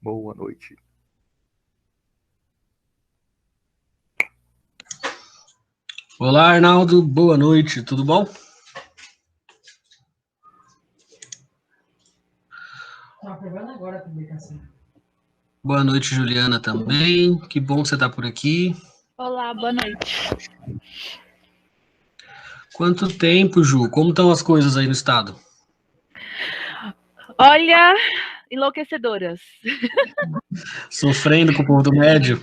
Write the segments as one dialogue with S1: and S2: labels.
S1: Boa noite.
S2: Olá, Arnaldo. Boa noite. Tudo bom? Boa noite, Juliana, também. Que bom que você está por aqui.
S3: Olá, boa noite.
S2: Quanto tempo, Ju? Como estão as coisas aí no estado?
S3: Olha, enlouquecedoras.
S2: Sofrendo com o povo do médio?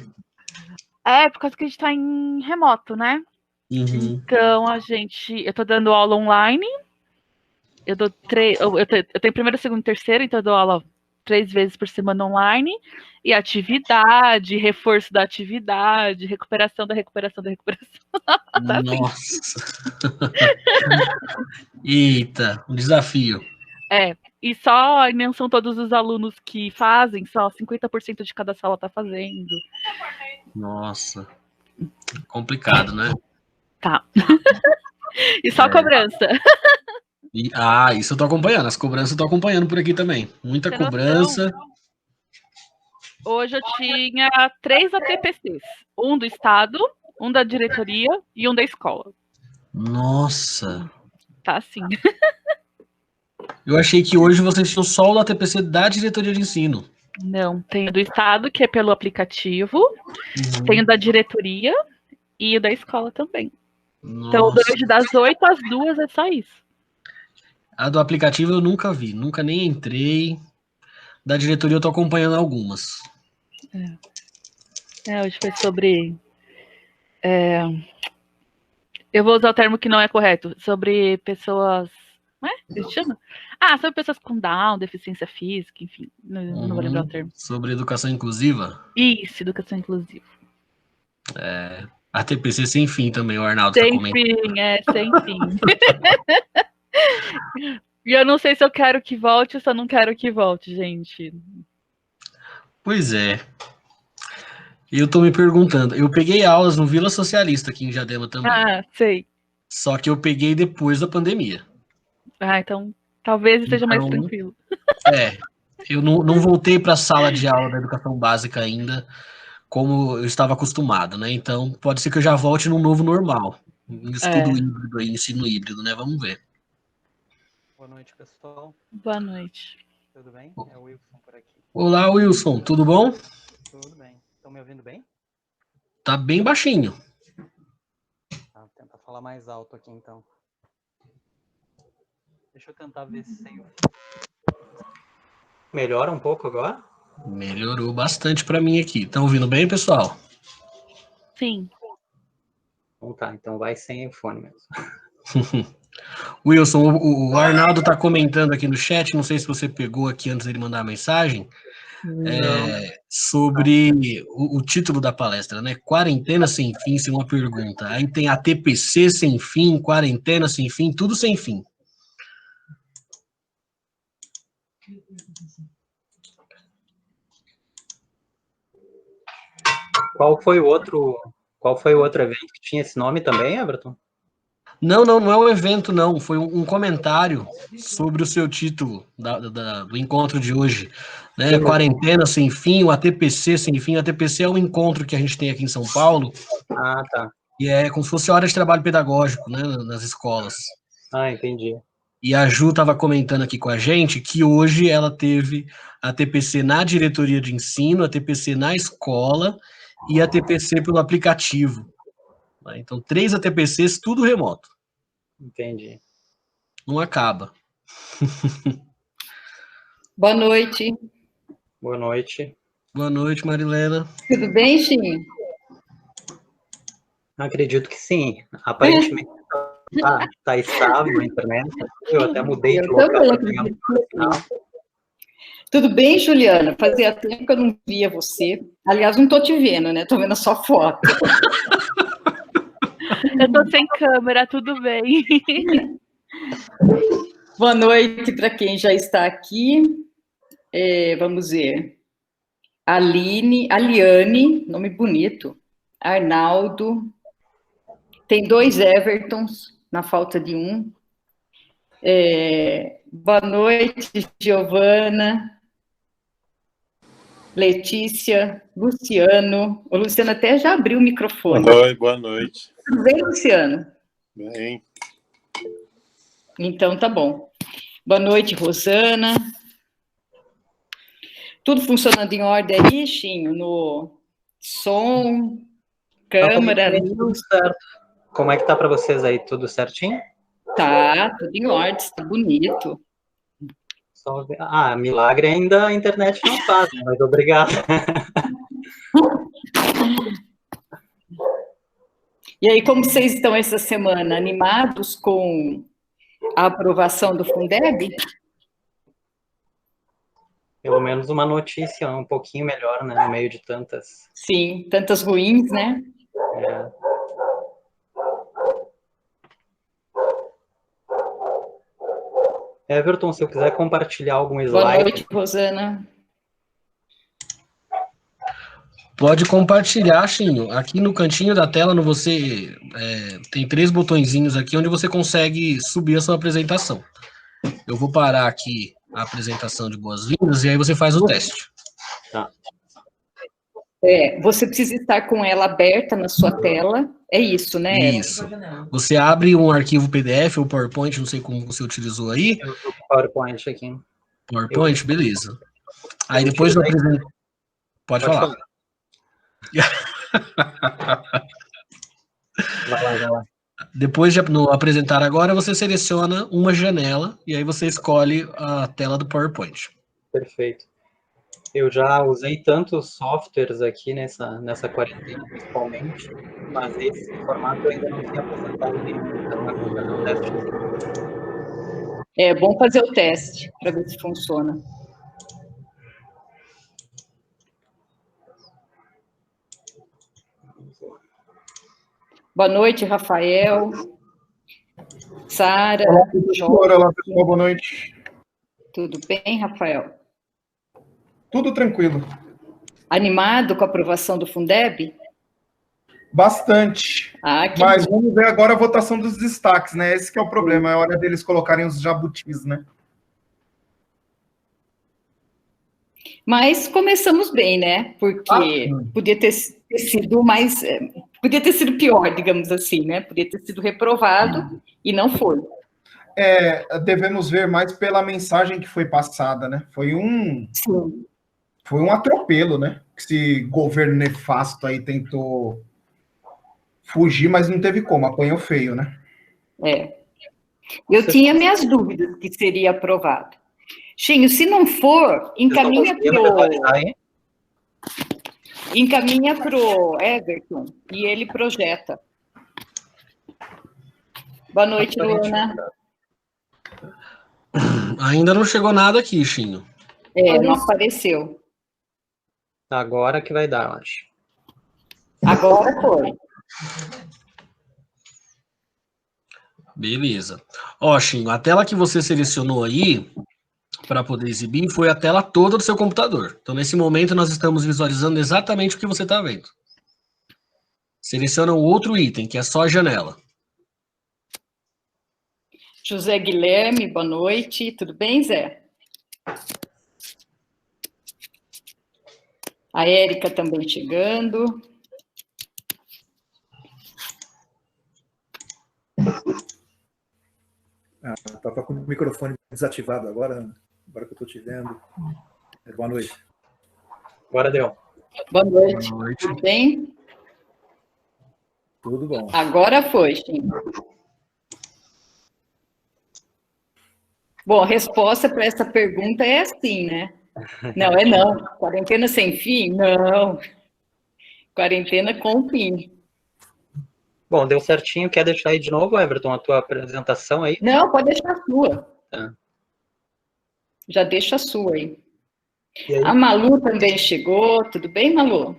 S3: É, por causa que a gente está em remoto, né?
S2: Uhum.
S3: Então, eu tô dando aula online. Eu tenho primeiro, segundo e terceiro, então eu dou aula 3 vezes por semana online. E atividade, reforço da atividade, recuperação da recuperação da recuperação. Tá assim.
S2: Nossa. Eita, um desafio.
S3: E só não são todos os alunos que fazem, só 50% de cada sala tá fazendo.
S2: Nossa. Complicado, né?
S3: Tá. E só cobrança.
S2: Isso eu tô acompanhando. As cobranças eu tô acompanhando por aqui também. Muita
S3: Tem
S2: cobrança.
S3: noção? Hoje eu tinha 3 ATPCs. Um do estado, um da diretoria e um da escola.
S2: Nossa.
S3: Tá assim.
S2: Eu achei que hoje vocês tinham só o ATPC da diretoria de ensino.
S3: Não, tem o do estado, que é pelo aplicativo, tem o da diretoria e o da escola também. Então,
S2: Nossa.
S3: hoje das 8 às 2 é só isso.
S2: A do aplicativo eu nunca vi, nunca nem entrei. Da diretoria eu tô acompanhando algumas.
S3: Hoje foi sobre. Eu vou usar o termo que não é correto. Sobre pessoas. Como é? Que se chama? Sobre pessoas com Down, deficiência física, enfim. Não vou lembrar o termo.
S2: Sobre educação inclusiva?
S3: Isso, educação inclusiva.
S2: A TPC sem fim também, o Arnaldo tá
S3: Sem
S2: comentando.
S3: fim, sem fim. E eu não sei se eu quero que volte ou se eu não quero que volte, gente.
S2: Pois é. Eu tô me perguntando. Eu peguei aulas no Vila Socialista aqui em Diadema também.
S3: Sei.
S2: Só que eu peguei depois da pandemia.
S3: Então talvez esteja mais
S2: Então,
S3: tranquilo.
S2: Eu não voltei para a sala de aula da educação básica ainda, como eu estava acostumado, né? Então, pode ser que eu já volte no novo normal. Um estudo híbrido aí, ensino híbrido, né? Vamos ver.
S4: Boa noite, pessoal.
S3: Boa noite.
S4: Tudo bem? É o Wilson por aqui.
S2: Olá, Wilson, tudo bom?
S4: Tudo bem. Estão me ouvindo bem?
S2: Tá bem baixinho.
S4: Vou tentar falar mais alto aqui, então. Deixa eu tentar ver se sem... Melhora um pouco agora?
S2: Melhorou bastante para mim aqui. Estão ouvindo bem, pessoal?
S3: Sim.
S4: Então vai sem fone mesmo.
S2: Wilson, o Arnaldo tá comentando aqui no chat, não sei se você pegou aqui antes dele mandar a mensagem, sobre o título da palestra, né? Quarentena sem fim, sem uma pergunta. Aí tem a TPC sem fim, quarentena sem fim, tudo sem fim.
S4: Qual foi o outro evento que tinha esse nome também, Everton?
S2: Não é um evento, não. Foi um comentário sobre o seu título do encontro de hoje. Né? Quarentena sem fim, o ATPC sem fim. O ATPC é um encontro que a gente tem aqui em São Paulo.
S4: Tá.
S2: E é como se fosse hora de trabalho pedagógico, né, nas escolas.
S4: Entendi.
S2: E a Ju estava comentando aqui com a gente que hoje ela teve a TPC na diretoria de ensino, a TPC na escola e a TPC pelo aplicativo. Então, 3 ATPCs, tudo remoto.
S4: Entendi.
S2: Não acaba.
S5: Boa noite.
S4: Boa noite.
S2: Boa noite, Marilena.
S5: Tudo bem, Xim?
S4: Acredito que sim. Aparentemente tá estável a internet. Eu até mudei de local para pegar no final.
S5: Tudo bem, Juliana? Fazia tempo que eu não via você. Aliás, não estou te vendo, né? Estou vendo a sua foto.
S3: Eu estou sem câmera, tudo bem.
S5: Boa noite para quem já está aqui. Vamos ver. Aliane, nome bonito. Arnaldo. Tem 2 Evertons, na falta de um. Boa noite, Giovana. Letícia, Luciano. O Luciano até já abriu o microfone.
S1: Oi, boa noite.
S5: Tudo bem, Luciano?
S1: Bem.
S5: Então, tá bom. Boa noite, Rosana. Tudo funcionando em ordem aí, Xinho? No som, câmera, luz?
S4: Como é que tá para vocês aí? Tudo certinho?
S5: Tá, tudo em ordem, tá bonito.
S4: Só ver. Ah, milagre ainda a internet não faz, né? Mas obrigado.
S5: E aí, como vocês estão essa semana? Animados com a aprovação do Fundeb?
S4: Pelo menos uma notícia um pouquinho melhor, né? No meio de tantas.
S5: Sim, tantas ruins, né?
S4: Everton, se eu quiser compartilhar algum slide.
S5: Boa noite, Rosana.
S2: Pode compartilhar, Chinho. Aqui no cantinho da tela, tem 3 botõezinhos aqui onde você consegue subir a sua apresentação. Eu vou parar aqui a apresentação de boas-vindas e aí você faz o teste.
S4: Tá.
S5: Você precisa estar com ela aberta na sua tela. É isso, né?
S2: Isso. Você abre um arquivo PDF ou PowerPoint, não sei como você utilizou aí.
S4: Eu tô com o PowerPoint aqui.
S2: PowerPoint, beleza. Aí depois eu apresento. Pode falar.
S4: Vai lá.
S2: Depois de no apresentar agora, você seleciona uma janela e aí você escolhe a tela do PowerPoint.
S4: Perfeito. Eu já usei tantos softwares aqui nessa quarentena, principalmente, mas esse formato eu ainda não tinha apresentado nenhum, então eu vou fazer um teste.
S5: É bom fazer o teste para ver se funciona. Boa noite, Rafael. Sara.
S6: Olá, pessoal, boa noite.
S5: Tudo bem, Rafael?
S6: Tudo tranquilo.
S5: Animado com a aprovação do Fundeb?
S6: Bastante. Mas
S5: bom.
S6: vamos ver agora a votação dos destaques, né? Esse que é o problema, é a hora deles colocarem os jabutis, né?
S5: Mas começamos bem, né? Porque podia ter sido mais... Podia ter sido pior, digamos assim, né? Podia ter sido reprovado e não foi.
S6: Devemos ver mais pela mensagem que foi passada, né? Foi um atropelo, né? Esse governo nefasto aí tentou fugir, mas não teve como, apanhou feio, né?
S5: Eu tinha minhas dúvidas que seria aprovado. Xinho, se não for, encaminha pro Everton e ele projeta. Boa noite, Luana.
S2: Ainda não chegou nada aqui, Chinho.
S5: Não apareceu.
S4: Agora que vai dar, eu acho.
S5: Agora foi.
S2: Beleza. Ó, Chinho, a tela que você selecionou aí para poder exibir foi a tela toda do seu computador. Então, nesse momento, nós estamos visualizando exatamente o que você está vendo. Seleciona o outro item, que é só a janela.
S5: José Guilherme, boa noite. Tudo bem, Zé? A Érica também chegando.
S7: Estava com o microfone desativado agora que eu estou te vendo. Boa noite.
S4: Agora deu.
S5: Boa noite. Tudo bem?
S7: Tudo bom.
S5: Agora foi, sim. Bom, a resposta para essa pergunta é sim, né? Não, não. Quarentena sem fim? Não. Quarentena com fim.
S4: Bom, deu certinho. Quer deixar aí de novo, Everton, a tua apresentação aí?
S5: Não, pode deixar a sua.
S4: Tá.
S5: Já deixa a sua aí. A Malu também chegou. Tudo bem, Malu?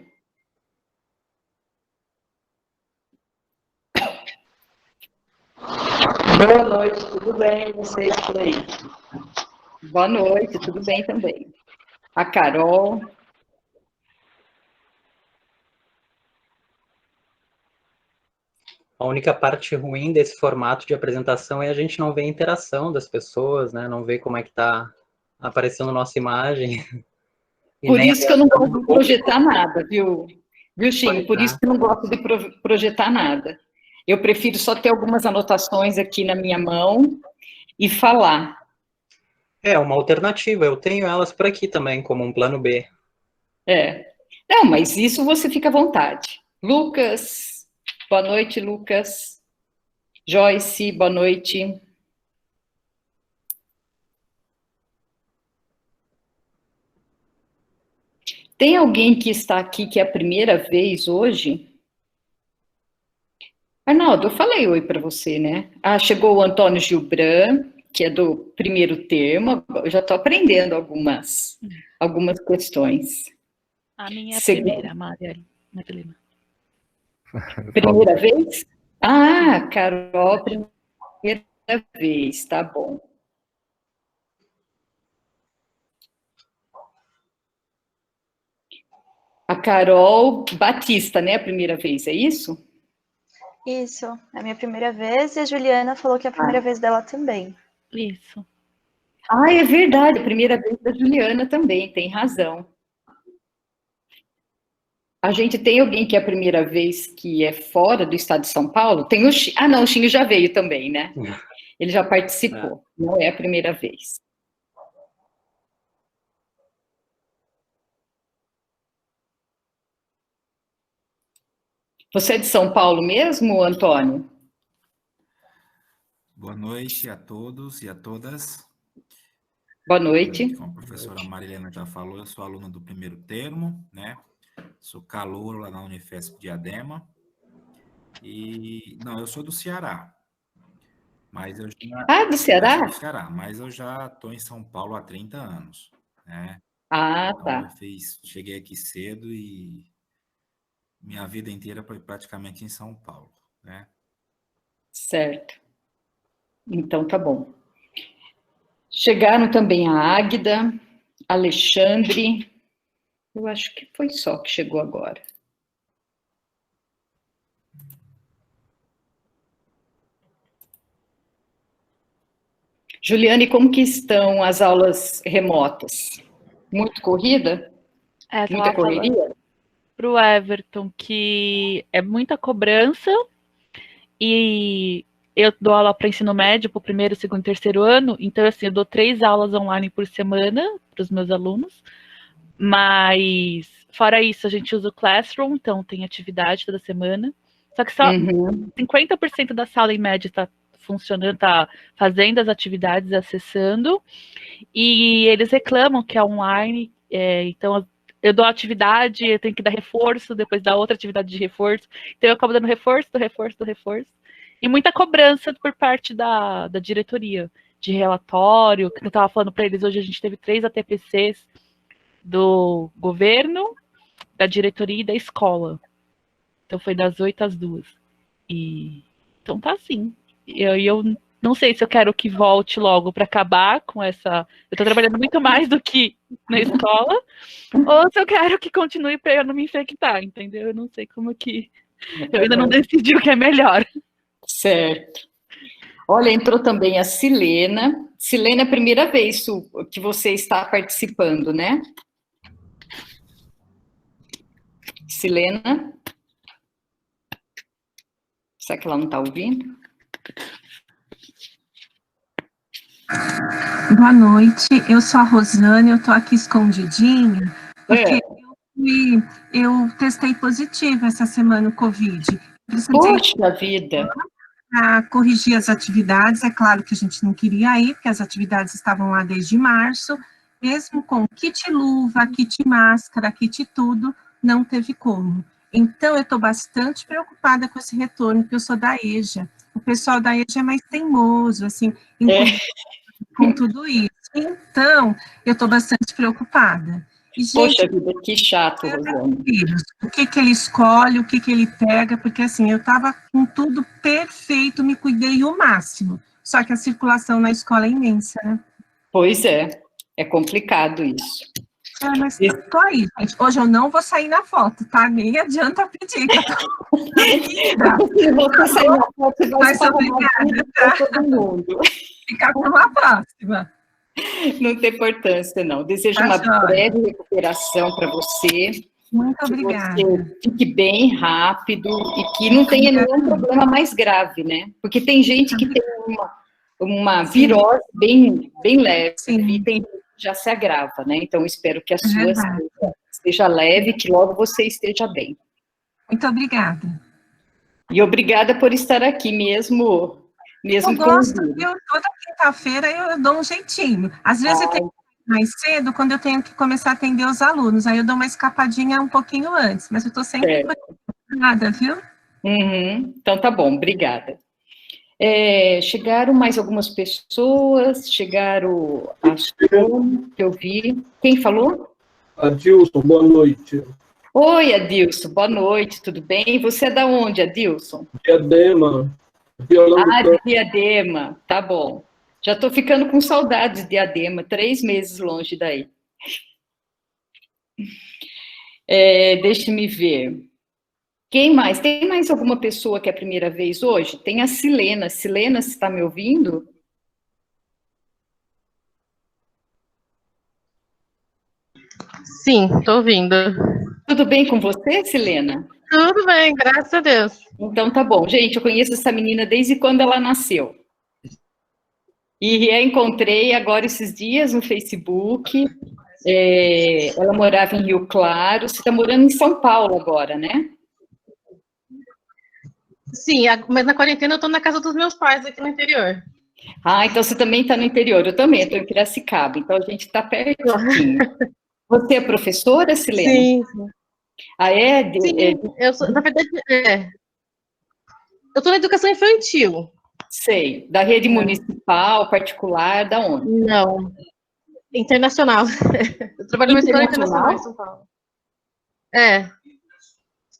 S8: Boa noite, tudo bem? Vocês por aí?
S5: Boa noite, tudo bem também. A Carol.
S4: A única parte ruim desse formato de apresentação é a gente não ver a interação das pessoas, né? Não ver como é que tá aparecendo nossa imagem.
S5: Por isso que eu não gosto de projetar nada, viu, Chico? Por isso que eu não gosto de projetar nada. Eu prefiro só ter algumas anotações aqui na minha mão e falar.
S4: É uma alternativa, eu tenho elas por aqui também, como um plano B.
S5: Não, mas isso você fica à vontade. Lucas, boa noite, Lucas. Joyce, boa noite. Tem alguém que está aqui que é a primeira vez hoje? Arnaldo, eu falei oi para você, né? Chegou o Antônio Gilbran, que é do primeiro termo. Eu já estou aprendendo algumas questões.
S3: A minha é a primeira, Marilena.
S5: Primeira vez? Carol, primeira vez, tá bom. A Carol Batista, né? A primeira vez, é isso?
S9: Isso, é a minha primeira vez e a Juliana falou que é a primeira vez dela também.
S3: Isso.
S5: É verdade, a primeira vez da Juliana também, tem razão. A gente tem alguém que é a primeira vez que é fora do estado de São Paulo? Tem o Chinho. Não, o Chinho já veio também, né? Ele já participou, não é a primeira vez. Você é de São Paulo mesmo, Antônio?
S10: Boa noite a todos e a todas.
S5: Boa noite.
S10: Como a professora Marilena já falou, eu sou aluna do primeiro termo, né? Sou calouro lá na Unifesp Diadema. Eu sou do Ceará. Mas eu já...
S5: do Ceará?
S10: Eu sou do Ceará, mas eu já estou em São Paulo há 30 anos, né?
S5: Tá.
S10: Então, cheguei aqui cedo e minha vida inteira foi praticamente em São Paulo, né?
S5: Certo. Então, tá bom. Chegaram também a Águida, Alexandre. Eu acho que foi só que chegou agora. Juliane, como que estão as aulas remotas? Muito corrida? Muita correria?
S3: Para o Everton, que é muita cobrança, e eu dou aula para ensino médio, para o primeiro, segundo e terceiro ano, então assim, eu dou 3 aulas online por semana para os meus alunos, mas fora isso, a gente usa o Classroom, então tem atividade toda semana, só que só 50% da sala em média está funcionando, está fazendo as atividades, acessando, e eles reclamam que é online, então eu dou atividade, eu tenho que dar reforço, depois dar outra atividade de reforço, então eu acabo dando reforço, e muita cobrança por parte da diretoria, de relatório, que eu estava falando para eles, hoje a gente teve 3 ATPCs do governo, da diretoria e da escola, então foi das 8 às 2, então tá assim, eu não sei se eu quero que volte logo para acabar com essa... Eu estou trabalhando muito mais do que na escola, ou se eu quero que continue para eu não me infectar, entendeu? Eu não sei como que... Eu ainda não decidi o que é melhor.
S5: Certo. Olha, entrou também a Silena. Silena, é a primeira vez que você está participando, né? Silena? Será que ela não está ouvindo?
S11: Boa noite, eu sou a Rosane, eu estou aqui escondidinha, porque eu testei positivo essa semana o Covid.
S5: Poxa vida!
S11: Para corrigir as atividades, é claro que a gente não queria ir, porque as atividades estavam lá desde março, mesmo com kit luva, kit máscara, kit tudo, não teve como. Então, eu estou bastante preocupada com esse retorno, porque eu sou da EJA. O pessoal da EJA é mais teimoso, assim, com tudo isso. Então, eu estou bastante preocupada. E, gente,
S5: poxa vida, que chato, Rosane.
S11: O que ele escolhe, o que ele pega, porque assim, eu estava com tudo perfeito, me cuidei o máximo. Só que a circulação na escola é imensa, né?
S5: Pois é complicado isso.
S11: Mas tô aí, gente. Hoje eu não vou sair na foto, tá? Nem adianta pedir.
S5: Eu vou sair na foto,
S11: mas obrigada, tá?
S5: Todo mundo.
S11: Ficar para uma próxima.
S5: Não tem importância, não. Desejo uma breve recuperação para você.
S11: Muito obrigada.
S5: Que você fique bem rápido e que não tenha nenhum problema mais grave, né? Porque tem gente que tem uma virose bem leve e tem gente que já se agrava, né? Então, espero que a sua esteja leve, que logo você esteja bem.
S11: Muito obrigada.
S5: E obrigada por estar aqui mesmo
S11: eu gosto, toda quinta-feira eu dou um jeitinho. Às vezes eu tenho que ir mais cedo, quando eu tenho que começar a atender os alunos, aí eu dou uma escapadinha um pouquinho antes, mas eu estou sempre preocupada, viu?
S5: Então tá bom, obrigada. Chegaram mais algumas pessoas, chegaram a Som, que eu vi. Quem falou?
S12: Adilson, boa noite.
S5: Oi, Adilson, boa noite, tudo bem? Você é da onde, Adilson?
S12: Diadema.
S5: De Diadema, tá bom. Já estou ficando com saudades de Diadema, 3 meses longe daí. Deixa-me ver. Quem mais? Tem mais alguma pessoa que é a primeira vez hoje? Tem a Silena. Silena, você está me ouvindo?
S13: Sim, estou ouvindo.
S5: Tudo bem com você, Silena?
S13: Tudo bem, graças a Deus.
S5: Então tá bom. Gente, eu conheço essa menina desde quando ela nasceu. E a encontrei agora esses dias no Facebook. Ela morava em Rio Claro. Você está morando em São Paulo agora, né?
S13: Sim, mas na quarentena eu estou na casa dos meus pais aqui no interior.
S5: Ah, então você também está no interior. Eu também, estou em Piracicaba. Então a gente está pertinho. Você é professora, Silena?
S13: Sim.
S5: Ah, é?
S13: Sim, eu sou, na verdade, eu estou na educação infantil.
S5: Sei. Da rede municipal, particular, da onde?
S13: Não. Internacional. Eu trabalho numa escola internacional em São Paulo.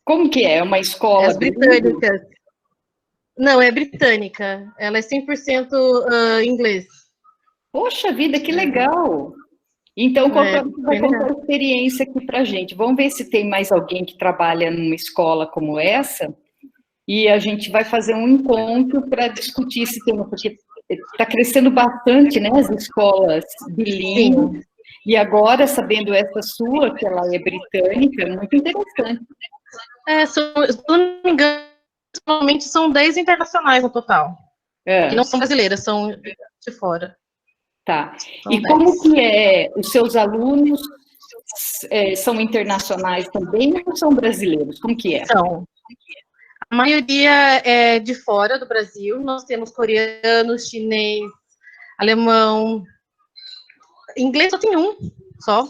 S5: Como que é? É uma escola...
S13: É britânica. Não, é britânica. Ela é 100% inglês.
S5: Poxa vida, que legal! Então, vai contar a experiência aqui pra gente. Vamos ver se tem mais alguém que trabalha numa escola como essa, e a gente vai fazer um encontro para discutir esse tema, porque está crescendo bastante, né, as escolas bilíngues, e agora, sabendo essa sua, que ela é britânica, é muito interessante.
S13: Se eu não me engano, normalmente são 10 internacionais no total. E não são brasileiras, são de fora.
S5: Tá. E como que é? Os seus alunos são internacionais também ou são brasileiros? Como que é?
S13: São. A maioria é de fora do Brasil. Nós temos coreano, chinês, alemão. Inglês só tem um, só.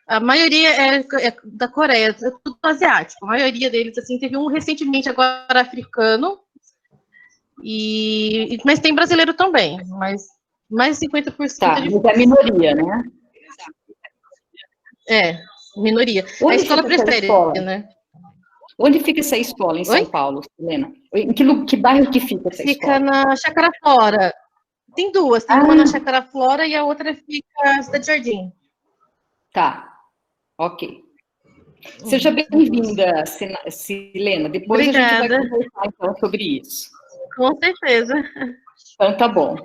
S13: A maioria é da Coreia, é tudo asiático. A maioria deles, assim, teve um recentemente agora africano. Mas tem brasileiro também, mas mais de 50%.
S5: Tá, mas é minoria, né?
S13: Minoria.
S5: Onde
S13: a escola prefere, né?
S5: Onde fica essa escola em São Paulo, Helena? Em que bairro que fica essa escola?
S13: Fica na Chácara Flora. Tem duas, tem uma na Chácara Flora e a outra fica na Cidade Jardim.
S5: Tá, ok. Seja bem-vinda, Silena. Depois
S13: Obrigada.
S5: A gente vai conversar então sobre isso.
S13: Com certeza.
S5: Então tá bom.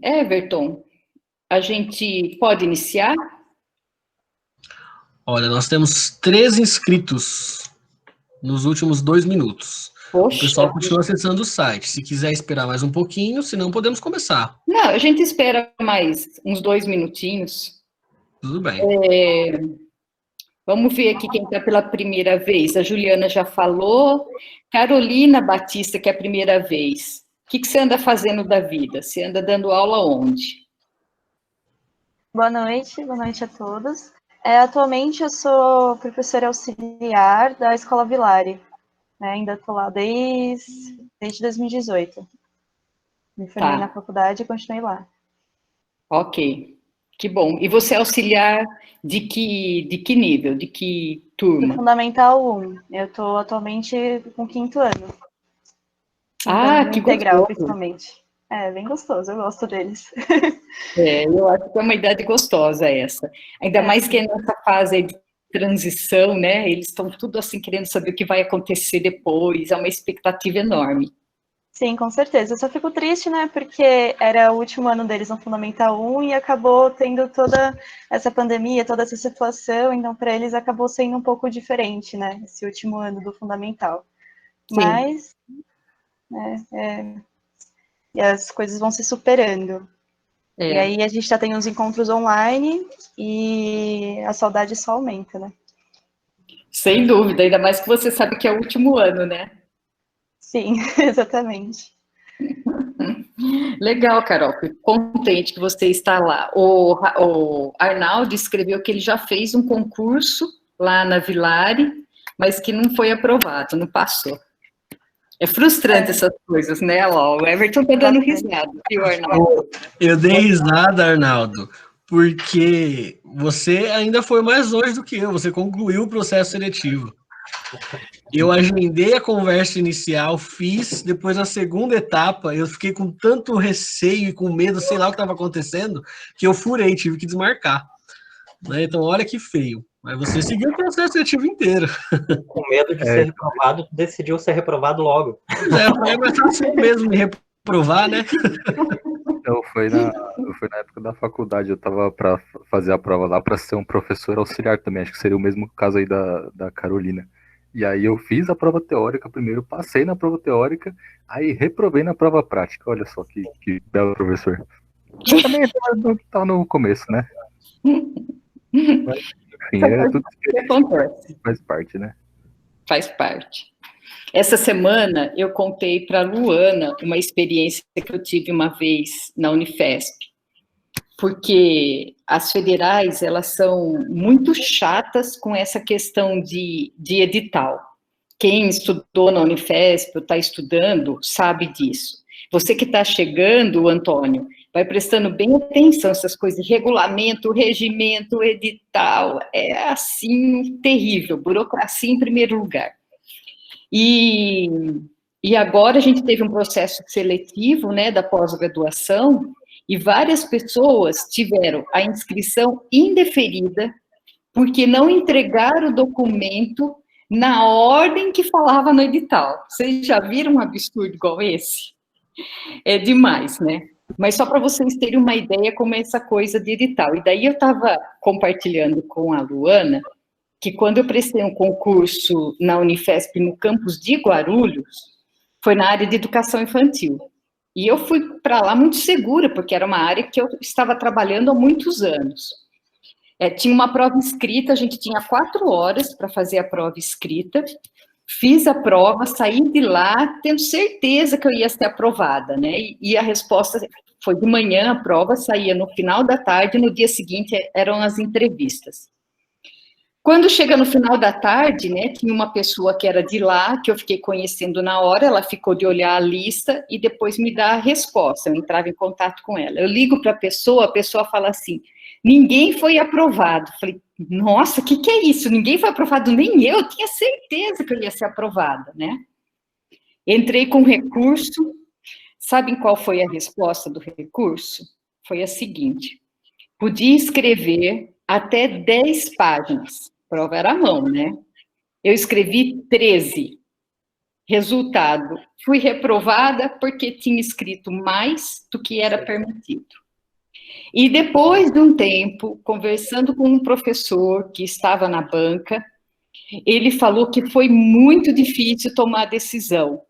S5: Everton, a gente pode iniciar?
S2: Olha, nós temos 3 inscritos nos últimos 2 minutos.
S5: Poxa,
S2: o pessoal continua acessando o site. Se quiser esperar mais um pouquinho, senão podemos começar.
S5: Não, a gente espera mais uns 2 minutinhos.
S2: Tudo bem.
S5: Vamos ver aqui quem está pela primeira vez. A Juliana já falou. Carolina Batista, que é a primeira vez. O que você anda fazendo da vida? Você anda dando aula onde?
S9: Boa noite a todos. Atualmente eu sou professora auxiliar da Escola Vilari. Ainda estou lá desde 2018. Me formei na faculdade e continuei lá.
S5: Ok, que bom. E você é auxiliar de que nível, de que turma?
S9: Fundamental 1. Eu estou atualmente com o 5º ano.
S5: Que
S9: integral,
S5: gostoso.
S9: Principalmente. Bem gostoso, eu gosto deles.
S5: Eu acho que é uma idade gostosa essa. Ainda mais que é nessa fase de transição, né? Eles estão tudo assim querendo saber o que vai acontecer depois, é uma expectativa enorme.
S9: Sim, com certeza. Eu só fico triste, né, porque era o último ano deles no Fundamental 1 e acabou tendo toda essa pandemia, toda essa situação, então para eles acabou sendo um pouco diferente, né, esse último ano do Fundamental.
S5: Sim.
S9: Mas, e as coisas vão se superando. E aí a gente já tem os encontros online e a saudade só aumenta, né?
S5: Sem dúvida, ainda mais que você sabe que é o último ano, né?
S9: Sim, exatamente.
S5: Legal, Carol, fico contente que você está lá. O Arnaldo escreveu que ele já fez um concurso lá na Vilari, mas que não foi aprovado, não passou. É frustrante essas coisas, né, Ló? O Everton tá dando risada, viu, Arnaldo?
S2: Eu dei risada, Arnaldo, porque você ainda foi mais longe do que eu, você concluiu o processo seletivo. Eu agendei a conversa inicial, fiz, depois na segunda etapa, eu fiquei com tanto receio e com medo, sei lá o que estava acontecendo, que eu furei, tive que desmarcar. Né? Então, olha que feio. Mas você seguiu o processo seletivo inteiro.
S4: Com medo de ser reprovado, decidiu ser reprovado logo.
S2: É mais fácil mesmo me reprovar, né?
S14: Foi na época da faculdade, eu tava para fazer a prova lá para ser um professor auxiliar também, acho que seria o mesmo caso aí da Carolina. E aí eu fiz a prova teórica primeiro, passei na prova teórica, aí reprovei na prova prática. Olha só que belo professor. Eu também tá no começo, né? Mas, enfim, tudo que acontece. Faz parte, né?
S5: Faz parte. Essa semana eu contei para a Luana uma experiência que eu tive uma vez na Unifesp, porque as federais, elas são muito chatas com essa questão de edital. Quem estudou na Unifesp ou está estudando sabe disso. Você que está chegando, Antônio, vai prestando bem atenção a essas coisas, regulamento, regimento, edital, é assim, terrível, burocracia em primeiro lugar. E agora a gente teve um processo seletivo, né, da pós-graduação, e várias pessoas tiveram a inscrição indeferida porque não entregaram o documento na ordem que falava no edital. Vocês já viram um absurdo igual esse? É demais, né? Mas só para vocês terem uma ideia como é essa coisa de edital. E daí eu estava compartilhando com a Luana que quando eu prestei um concurso na Unifesp no campus de Guarulhos, foi na área de educação infantil. E eu fui para lá muito segura, porque era uma área que eu estava trabalhando há muitos anos. Tinha uma prova escrita, a gente tinha 4 horas para fazer a prova escrita, fiz a prova, saí de lá, tendo certeza que eu ia ser aprovada, né? E a resposta foi de manhã, a prova saía no final da tarde, no dia seguinte eram as entrevistas. Quando chega no final da tarde, né, tinha uma pessoa que era de lá, que eu fiquei conhecendo na hora, ela ficou de olhar a lista e depois me dá a resposta, eu entrava em contato com ela. Eu ligo para a pessoa fala assim, ninguém foi aprovado. Falei, nossa, o que é isso? Ninguém foi aprovado, nem eu tinha certeza que eu ia ser aprovada, né? Entrei com recurso, sabem qual foi a resposta do recurso? Foi a seguinte, podia escrever até 10 páginas, prova era à mão, né? Eu escrevi 13. Resultado, fui reprovada porque tinha escrito mais do que era permitido. E depois de um tempo, conversando com um professor que estava na banca, ele falou que foi muito difícil tomar a decisão,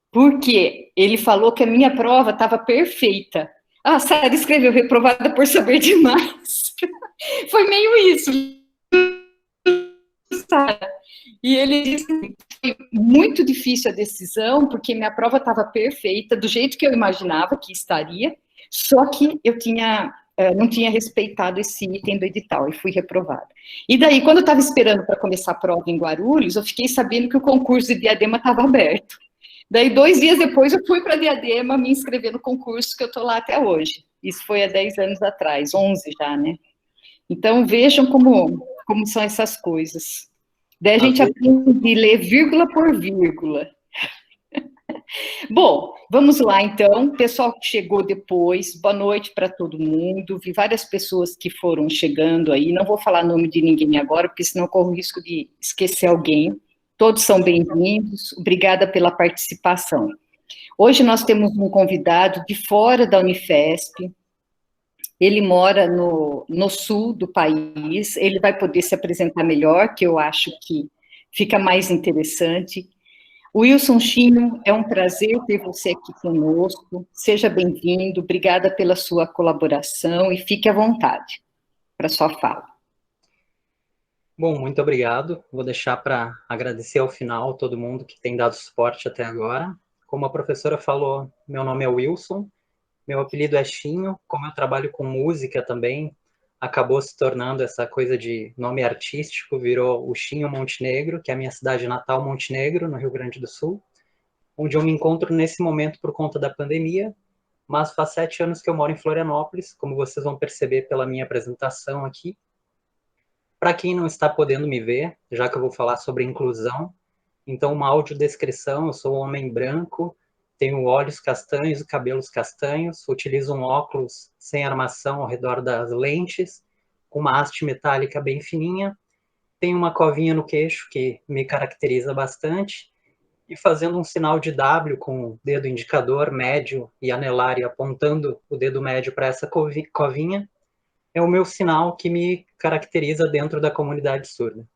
S5: porque ele falou que a minha prova estava perfeita. Ah, Sara escreveu reprovada por saber demais. Foi meio isso, Sara. E ele disse que foi muito difícil a decisão, porque minha prova estava perfeita, do jeito que eu imaginava que estaria, só que eu não tinha respeitado esse item do edital e fui reprovada. E daí, quando eu estava esperando para começar a prova em Guarulhos, eu fiquei sabendo que o concurso de Diadema estava aberto. Daí, 2 dias depois, eu fui para Diadema me inscrever no concurso que eu estou lá até hoje. Isso foi há 10 anos atrás, 11 já, né? Então, vejam como são essas coisas. Daí a gente aprende a ler vírgula por vírgula. Bom, vamos lá, então. Pessoal que chegou depois, boa noite para todo mundo. Vi várias pessoas que foram chegando aí. Não vou falar nome de ninguém agora, porque senão corro o risco de esquecer alguém. Todos são bem-vindos. Obrigada pela participação. Hoje nós temos um convidado de fora da Unifesp, ele mora no sul do país, ele vai poder se apresentar melhor, que eu acho que fica mais interessante. Wilson Chinho, é um prazer ter você aqui conosco, seja bem-vindo, obrigada pela sua colaboração e fique à vontade para sua fala.
S4: Bom, muito obrigado. Vou deixar para agradecer ao final todo mundo que tem dado suporte até agora. Como a professora falou, meu nome é Wilson, meu apelido é Chinho. Como eu trabalho com música também, acabou se tornando essa coisa de nome artístico, virou o Chinho Montenegro, que é a minha cidade natal, Montenegro, no Rio Grande do Sul, onde eu me encontro nesse momento por conta da pandemia, mas faz 7 anos que eu moro em Florianópolis, como vocês vão perceber pela minha apresentação aqui. Para quem não está podendo me ver, já que eu vou falar sobre inclusão, então uma audiodescrição: eu sou um homem branco, tenho olhos castanhos e cabelos castanhos, utilizo um óculos sem armação ao redor das lentes, com uma haste metálica bem fininha, tenho uma covinha no queixo que me caracteriza bastante, e fazendo um sinal de W com o dedo indicador, médio e anelar e apontando o dedo médio para essa covinha, é o meu sinal que me caracteriza dentro da comunidade surda.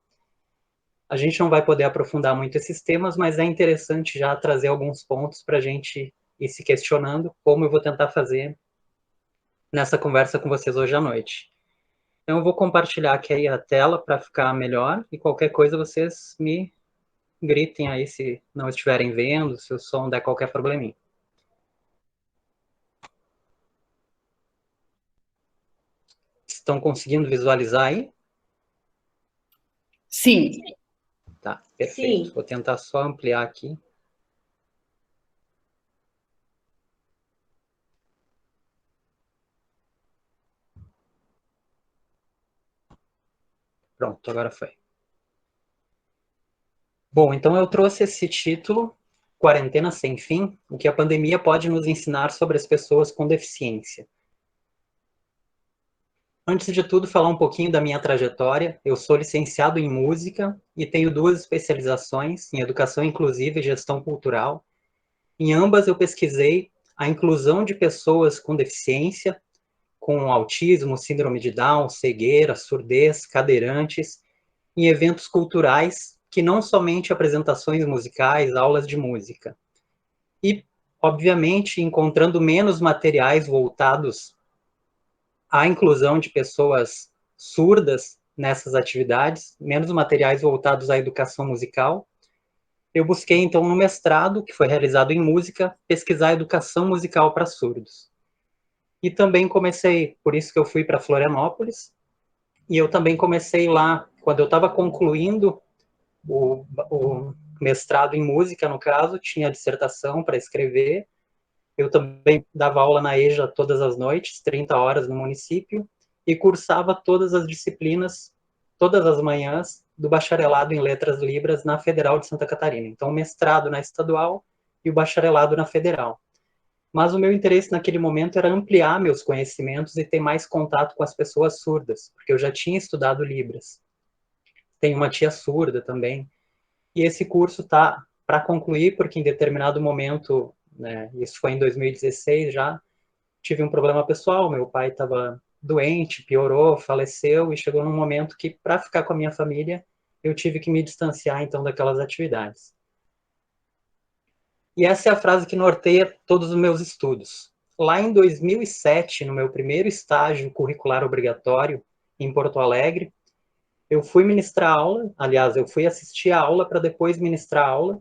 S4: A gente não vai poder aprofundar muito esses temas, mas é interessante já trazer alguns pontos para a gente ir se questionando, como eu vou tentar fazer nessa conversa com vocês hoje à noite. Então eu vou compartilhar aqui a tela para ficar melhor, e qualquer coisa vocês me gritem aí se não estiverem vendo, se o som der qualquer probleminha. Estão conseguindo visualizar aí?
S5: Sim.
S4: Tá, perfeito.
S5: Sim.
S4: Vou tentar só ampliar aqui. Pronto, agora foi. Bom, então eu trouxe esse título, Quarentena Sem Fim, o que a pandemia pode nos ensinar sobre as pessoas com deficiência. Antes de tudo, falar um pouquinho da minha trajetória. Eu sou licenciado em música e tenho 2 especializações em educação inclusiva e gestão cultural. Em ambas eu pesquisei a inclusão de pessoas com deficiência, com autismo, síndrome de Down, cegueira, surdez, cadeirantes, em eventos culturais, que não somente apresentações musicais, aulas de música. E, obviamente, encontrando menos materiais voltados à inclusão de pessoas surdas nessas atividades, menos materiais voltados à educação musical, eu busquei, então, no mestrado, que foi realizado em música, pesquisar educação musical para surdos. E também comecei, por isso que eu fui para Florianópolis, e eu também comecei lá, quando eu estava concluindo o mestrado em música, no caso, tinha dissertação para escrever. Eu também dava aula na EJA todas as noites, 30 horas no município, e cursava todas as disciplinas, todas as manhãs, do bacharelado em Letras Libras na Federal de Santa Catarina. Então, o mestrado na estadual e o bacharelado na federal. Mas o meu interesse naquele momento era ampliar meus conhecimentos e ter mais contato com as pessoas surdas, porque eu já tinha estudado Libras. Tenho uma tia surda também. E esse curso está para concluir, porque em determinado momento, né, isso foi em 2016 já, tive um problema pessoal, meu pai estava doente, piorou, faleceu, e chegou num momento que, para ficar com a minha família, eu tive que me distanciar, então, daquelas atividades. E essa é a frase que norteia todos os meus estudos. Lá em 2007, no meu primeiro estágio curricular obrigatório, em Porto Alegre, eu fui ministrar aula, aliás, eu fui assistir a aula para depois ministrar aula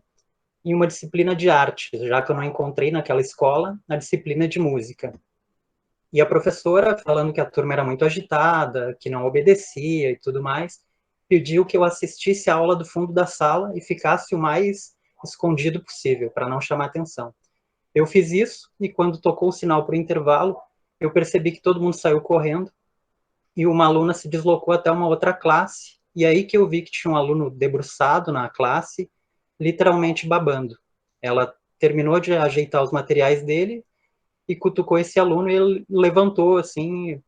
S4: em uma disciplina de arte, já que eu não encontrei naquela escola a disciplina de música. E a professora, falando que a turma era muito agitada, que não obedecia e tudo mais, pediu que eu assistisse a aula do fundo da sala e ficasse o mais escondido possível, para não chamar atenção. Eu fiz isso, e quando tocou o sinal para o intervalo, eu percebi que todo mundo saiu correndo, e uma aluna se deslocou até uma outra classe, e aí que eu vi que tinha um aluno debruçado na classe, literalmente babando. Ela terminou de ajeitar os materiais dele, e cutucou esse aluno, e ele levantou, assim,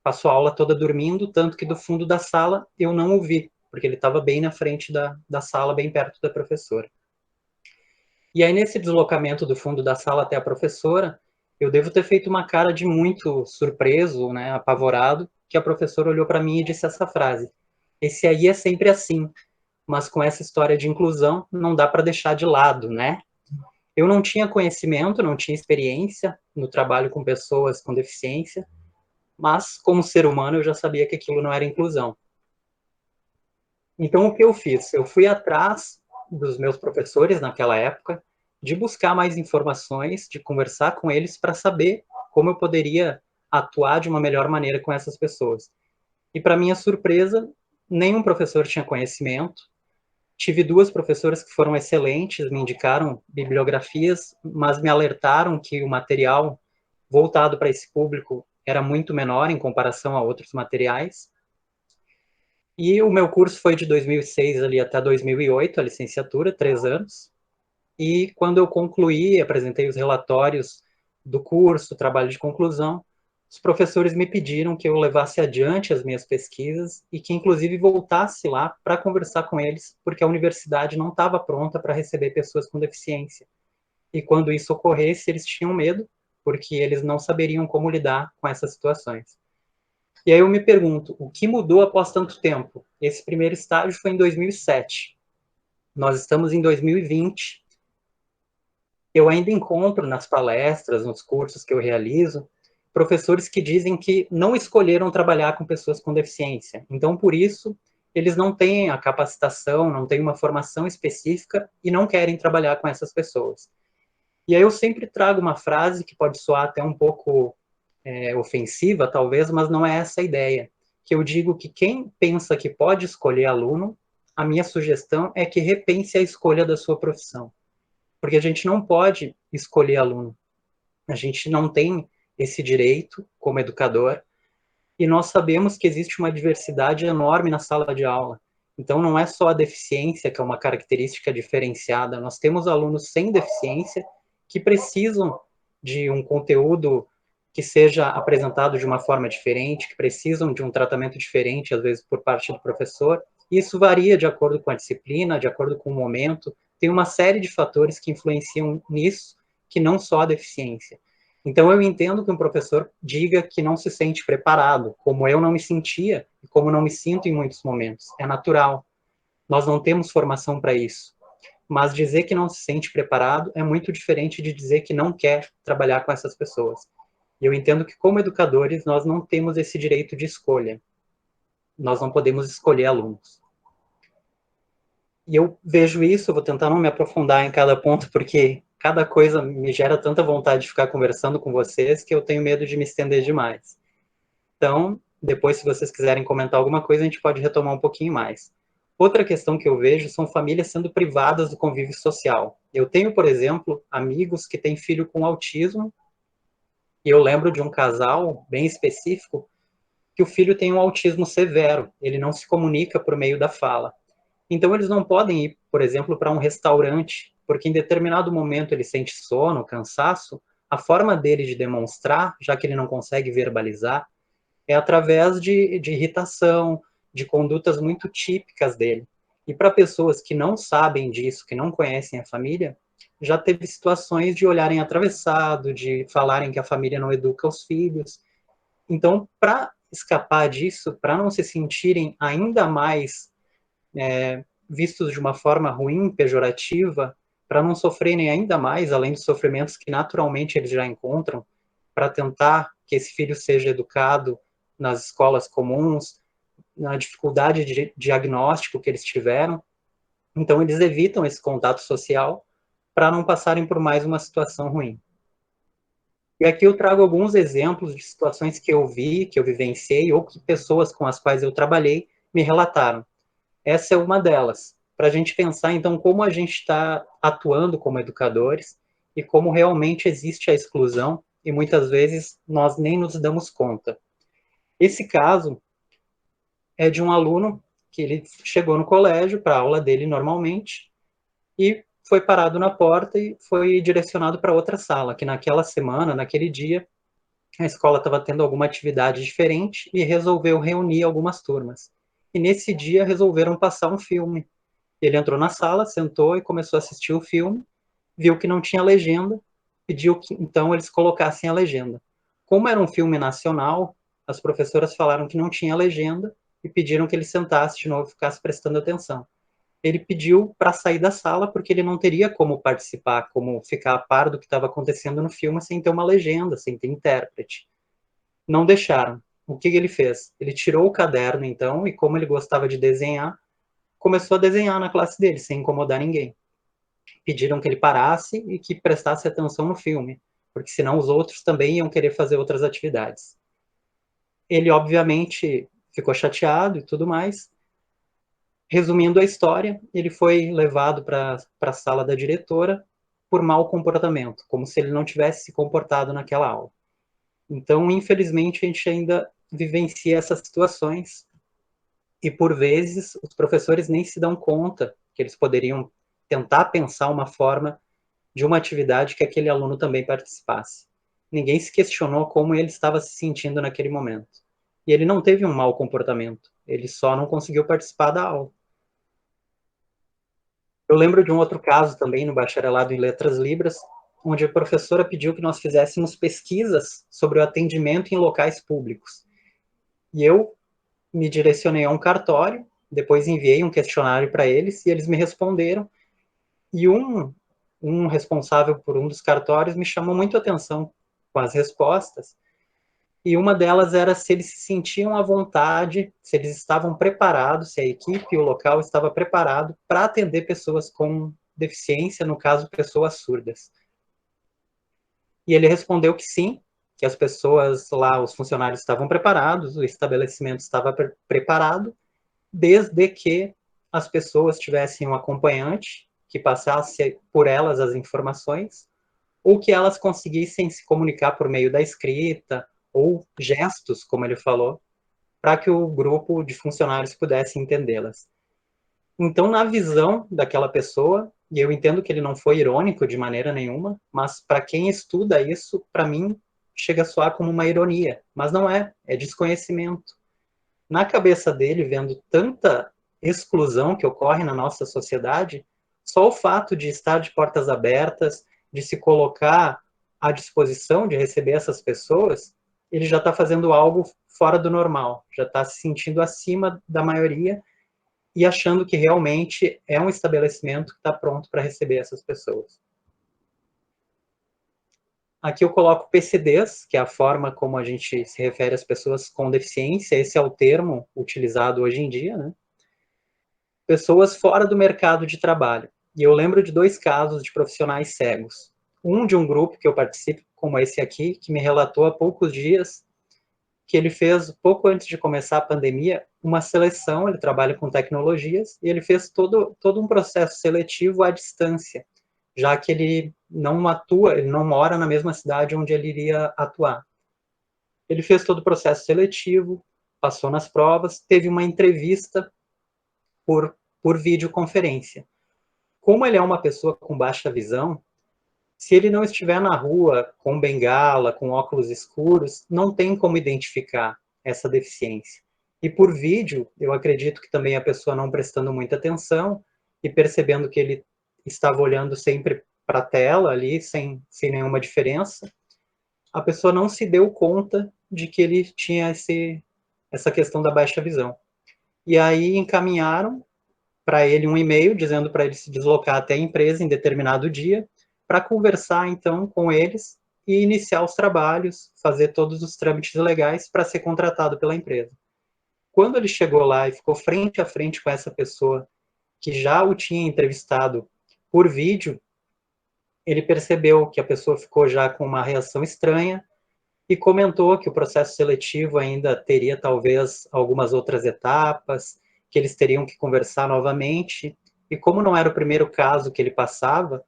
S4: passou a aula toda dormindo, tanto que do fundo da sala eu não o vi, porque ele estava bem na frente da sala, bem perto da professora. E aí, nesse deslocamento do fundo da sala até a professora, eu devo ter feito uma cara de muito surpreso, né, apavorado, que a professora olhou para mim e disse essa frase: esse aí é sempre assim, mas com essa história de inclusão não dá para deixar de lado, né? Eu não tinha conhecimento, não tinha experiência no trabalho com pessoas com deficiência, mas como ser humano eu já sabia que aquilo não era inclusão. Então o que eu fiz? Eu fui atrás dos meus professores naquela época, de buscar mais informações, de conversar com eles para saber como eu poderia atuar de uma melhor maneira com essas pessoas. E para minha surpresa, nenhum professor tinha conhecimento. Tive 2 professoras que foram excelentes, me indicaram bibliografias, mas me alertaram que o material voltado para esse público era muito menor em comparação a outros materiais. E o meu curso foi de 2006 ali até 2008, a licenciatura, 3 anos. E quando eu concluí, apresentei os relatórios do curso, trabalho de conclusão, os professores me pediram que eu levasse adiante as minhas pesquisas e que, inclusive, voltasse lá para conversar com eles, porque a universidade não estava pronta para receber pessoas com deficiência. E quando isso ocorresse, eles tinham medo, porque eles não saberiam como lidar com essas situações. E aí eu me pergunto, o que mudou após tanto tempo? Esse primeiro estágio foi em 2007. Nós estamos em 2020. Eu ainda encontro nas palestras, nos cursos que eu realizo, professores que dizem que não escolheram trabalhar com pessoas com deficiência. Então, por isso, eles não têm a capacitação, não têm uma formação específica e não querem trabalhar com essas pessoas. E aí eu sempre trago uma frase que pode soar até um pouco ofensiva, talvez, mas não é essa a ideia. Que eu digo que quem pensa que pode escolher aluno, a minha sugestão é que repense a escolha da sua profissão. Porque a gente não pode escolher aluno. A gente não tem esse direito como educador, e nós sabemos que existe uma diversidade enorme na sala de aula. Então, não é só a deficiência que é uma característica diferenciada, nós temos alunos sem deficiência que precisam de um conteúdo que seja apresentado de uma forma diferente, que precisam de um tratamento diferente, às vezes, por parte do professor. Isso varia de acordo com a disciplina, de acordo com o momento, tem uma série de fatores que influenciam nisso, que não só a deficiência. Então, eu entendo que um professor diga que não se sente preparado, como eu não me sentia, e como não me sinto em muitos momentos. É natural. Nós não temos formação para isso. Mas dizer que não se sente preparado é muito diferente de dizer que não quer trabalhar com essas pessoas. E eu entendo que, como educadores, nós não temos esse direito de escolha. Nós não podemos escolher alunos. E eu vejo isso, vou tentar não me aprofundar em cada ponto, porque cada coisa me gera tanta vontade de ficar conversando com vocês que eu tenho medo de me estender demais. Então, depois, se vocês quiserem comentar alguma coisa, a gente pode retomar um pouquinho mais. Outra questão que eu vejo são famílias sendo privadas do convívio social. Eu tenho, por exemplo, amigos que têm filho com autismo, e eu lembro de um casal bem específico que o filho tem um autismo severo, ele não se comunica por meio da fala. Então, eles não podem ir, por exemplo, para um restaurante, porque em determinado momento ele sente sono, cansaço, a forma dele de demonstrar, já que ele não consegue verbalizar, é através de irritação, de condutas muito típicas dele. E para pessoas que não sabem disso, que não conhecem a família, já teve situações de olharem atravessado, de falarem que a família não educa os filhos. Então, para escapar disso, para não se sentirem ainda mais vistos de uma forma ruim, pejorativa, para não sofrerem ainda mais, além dos sofrimentos que naturalmente eles já encontram, para tentar que esse filho seja educado nas escolas comuns, na dificuldade de diagnóstico que eles tiveram. Então, eles evitam esse contato social para não passarem por mais uma situação ruim. E aqui eu trago alguns exemplos de situações que eu vi, que eu vivenciei, ou que pessoas com as quais eu trabalhei me relataram. Essa é uma delas, para a gente pensar, então, como a gente está atuando como educadores e como realmente existe a exclusão e muitas vezes nós nem nos damos conta. Esse caso é de um aluno que ele chegou no colégio para a aula dele normalmente e foi parado na porta e foi direcionado para outra sala, que naquela semana, naquele dia, a escola estava tendo alguma atividade diferente e resolveu reunir algumas turmas. E nesse dia resolveram passar um filme. Ele entrou na sala, sentou e começou a assistir o filme. viu que não tinha legenda, pediu que então eles colocassem a legenda. Como era um filme nacional, as professoras falaram que não tinha legenda e pediram que ele sentasse de novo e ficasse prestando atenção. Ele pediu para sair da sala porque ele não teria como participar, como ficar a par do que estava acontecendo no filme sem ter uma legenda, sem ter intérprete. Não deixaram. O que ele fez? Ele tirou o caderno, então, e como ele gostava de desenhar, começou a desenhar na classe dele, sem incomodar ninguém. Pediram que ele parasse e que prestasse atenção no filme, porque senão os outros também iam querer fazer outras atividades. Ele, obviamente, ficou chateado e tudo mais. Resumindo a história, ele foi levado para a sala da diretora por mau comportamento, como se ele não tivesse se comportado naquela aula. Então, infelizmente, a gente ainda vivencia essas situações e, por vezes, os professores nem se dão conta que eles poderiam tentar pensar uma forma de uma atividade que aquele aluno também participasse. Ninguém se questionou como ele estava se sentindo naquele momento. E ele não teve um mau comportamento, ele só não conseguiu participar da aula. Eu lembro de um outro caso também no bacharelado em Letras Libras, onde a professora pediu que nós fizéssemos pesquisas sobre o atendimento em locais públicos. E eu me direcionei a um cartório, depois enviei um questionário para eles, e eles me responderam. E um responsável por um dos cartórios me chamou muito a atenção com as respostas, e uma delas era se eles se sentiam à vontade, se eles estavam preparados, se a equipe e o local estava preparado para atender pessoas com deficiência, no caso, pessoas surdas. E ele respondeu que sim, que as pessoas lá, os funcionários estavam preparados, o estabelecimento estava preparado, desde que as pessoas tivessem um acompanhante que passasse por elas as informações, ou que elas conseguissem se comunicar por meio da escrita, ou gestos, como ele falou, para que o grupo de funcionários pudesse entendê-las. Então, na visão daquela pessoa, e eu entendo que ele não foi irônico de maneira nenhuma, mas para quem estuda isso, para mim, chega a soar como uma ironia, mas não é, é desconhecimento. Na cabeça dele, vendo tanta exclusão que ocorre na nossa sociedade, só o fato de estar de portas abertas, de se colocar à disposição de receber essas pessoas, ele já está fazendo algo fora do normal, já está se sentindo acima da maioria e achando que realmente é um estabelecimento que está pronto para receber essas pessoas. Aqui eu coloco PCDs, que é a forma como a gente se refere às pessoas com deficiência, esse é o termo utilizado hoje em dia, né? Pessoas fora do mercado de trabalho. E eu lembro de 2 casos de profissionais cegos. Um de um grupo que eu participo, como esse aqui, que me relatou há poucos dias que ele fez, pouco antes de começar a pandemia, uma seleção, ele trabalha com tecnologias, e ele fez todo um processo seletivo à distância, já que ele não atua, ele não mora na mesma cidade onde ele iria atuar. Ele fez todo o processo seletivo, passou nas provas, teve uma entrevista por videoconferência. Como ele é uma pessoa com baixa visão, se ele não estiver na rua com bengala, com óculos escuros, não tem como identificar essa deficiência. E por vídeo, eu acredito que também a pessoa não prestando muita atenção e percebendo que ele estava olhando sempre para a tela ali, sem nenhuma diferença, a pessoa não se deu conta de que ele tinha essa questão da baixa visão. E aí encaminharam para ele um e-mail dizendo para ele se deslocar até a empresa em determinado dia, para conversar, então, com eles e iniciar os trabalhos, fazer todos os trâmites legais para ser contratado pela empresa. Quando ele chegou lá e ficou frente a frente com essa pessoa que já o tinha entrevistado por vídeo, ele percebeu que a pessoa ficou já com uma reação estranha e comentou que o processo seletivo ainda teria, talvez, algumas outras etapas, que eles teriam que conversar novamente, e como não era o primeiro caso que ele passava,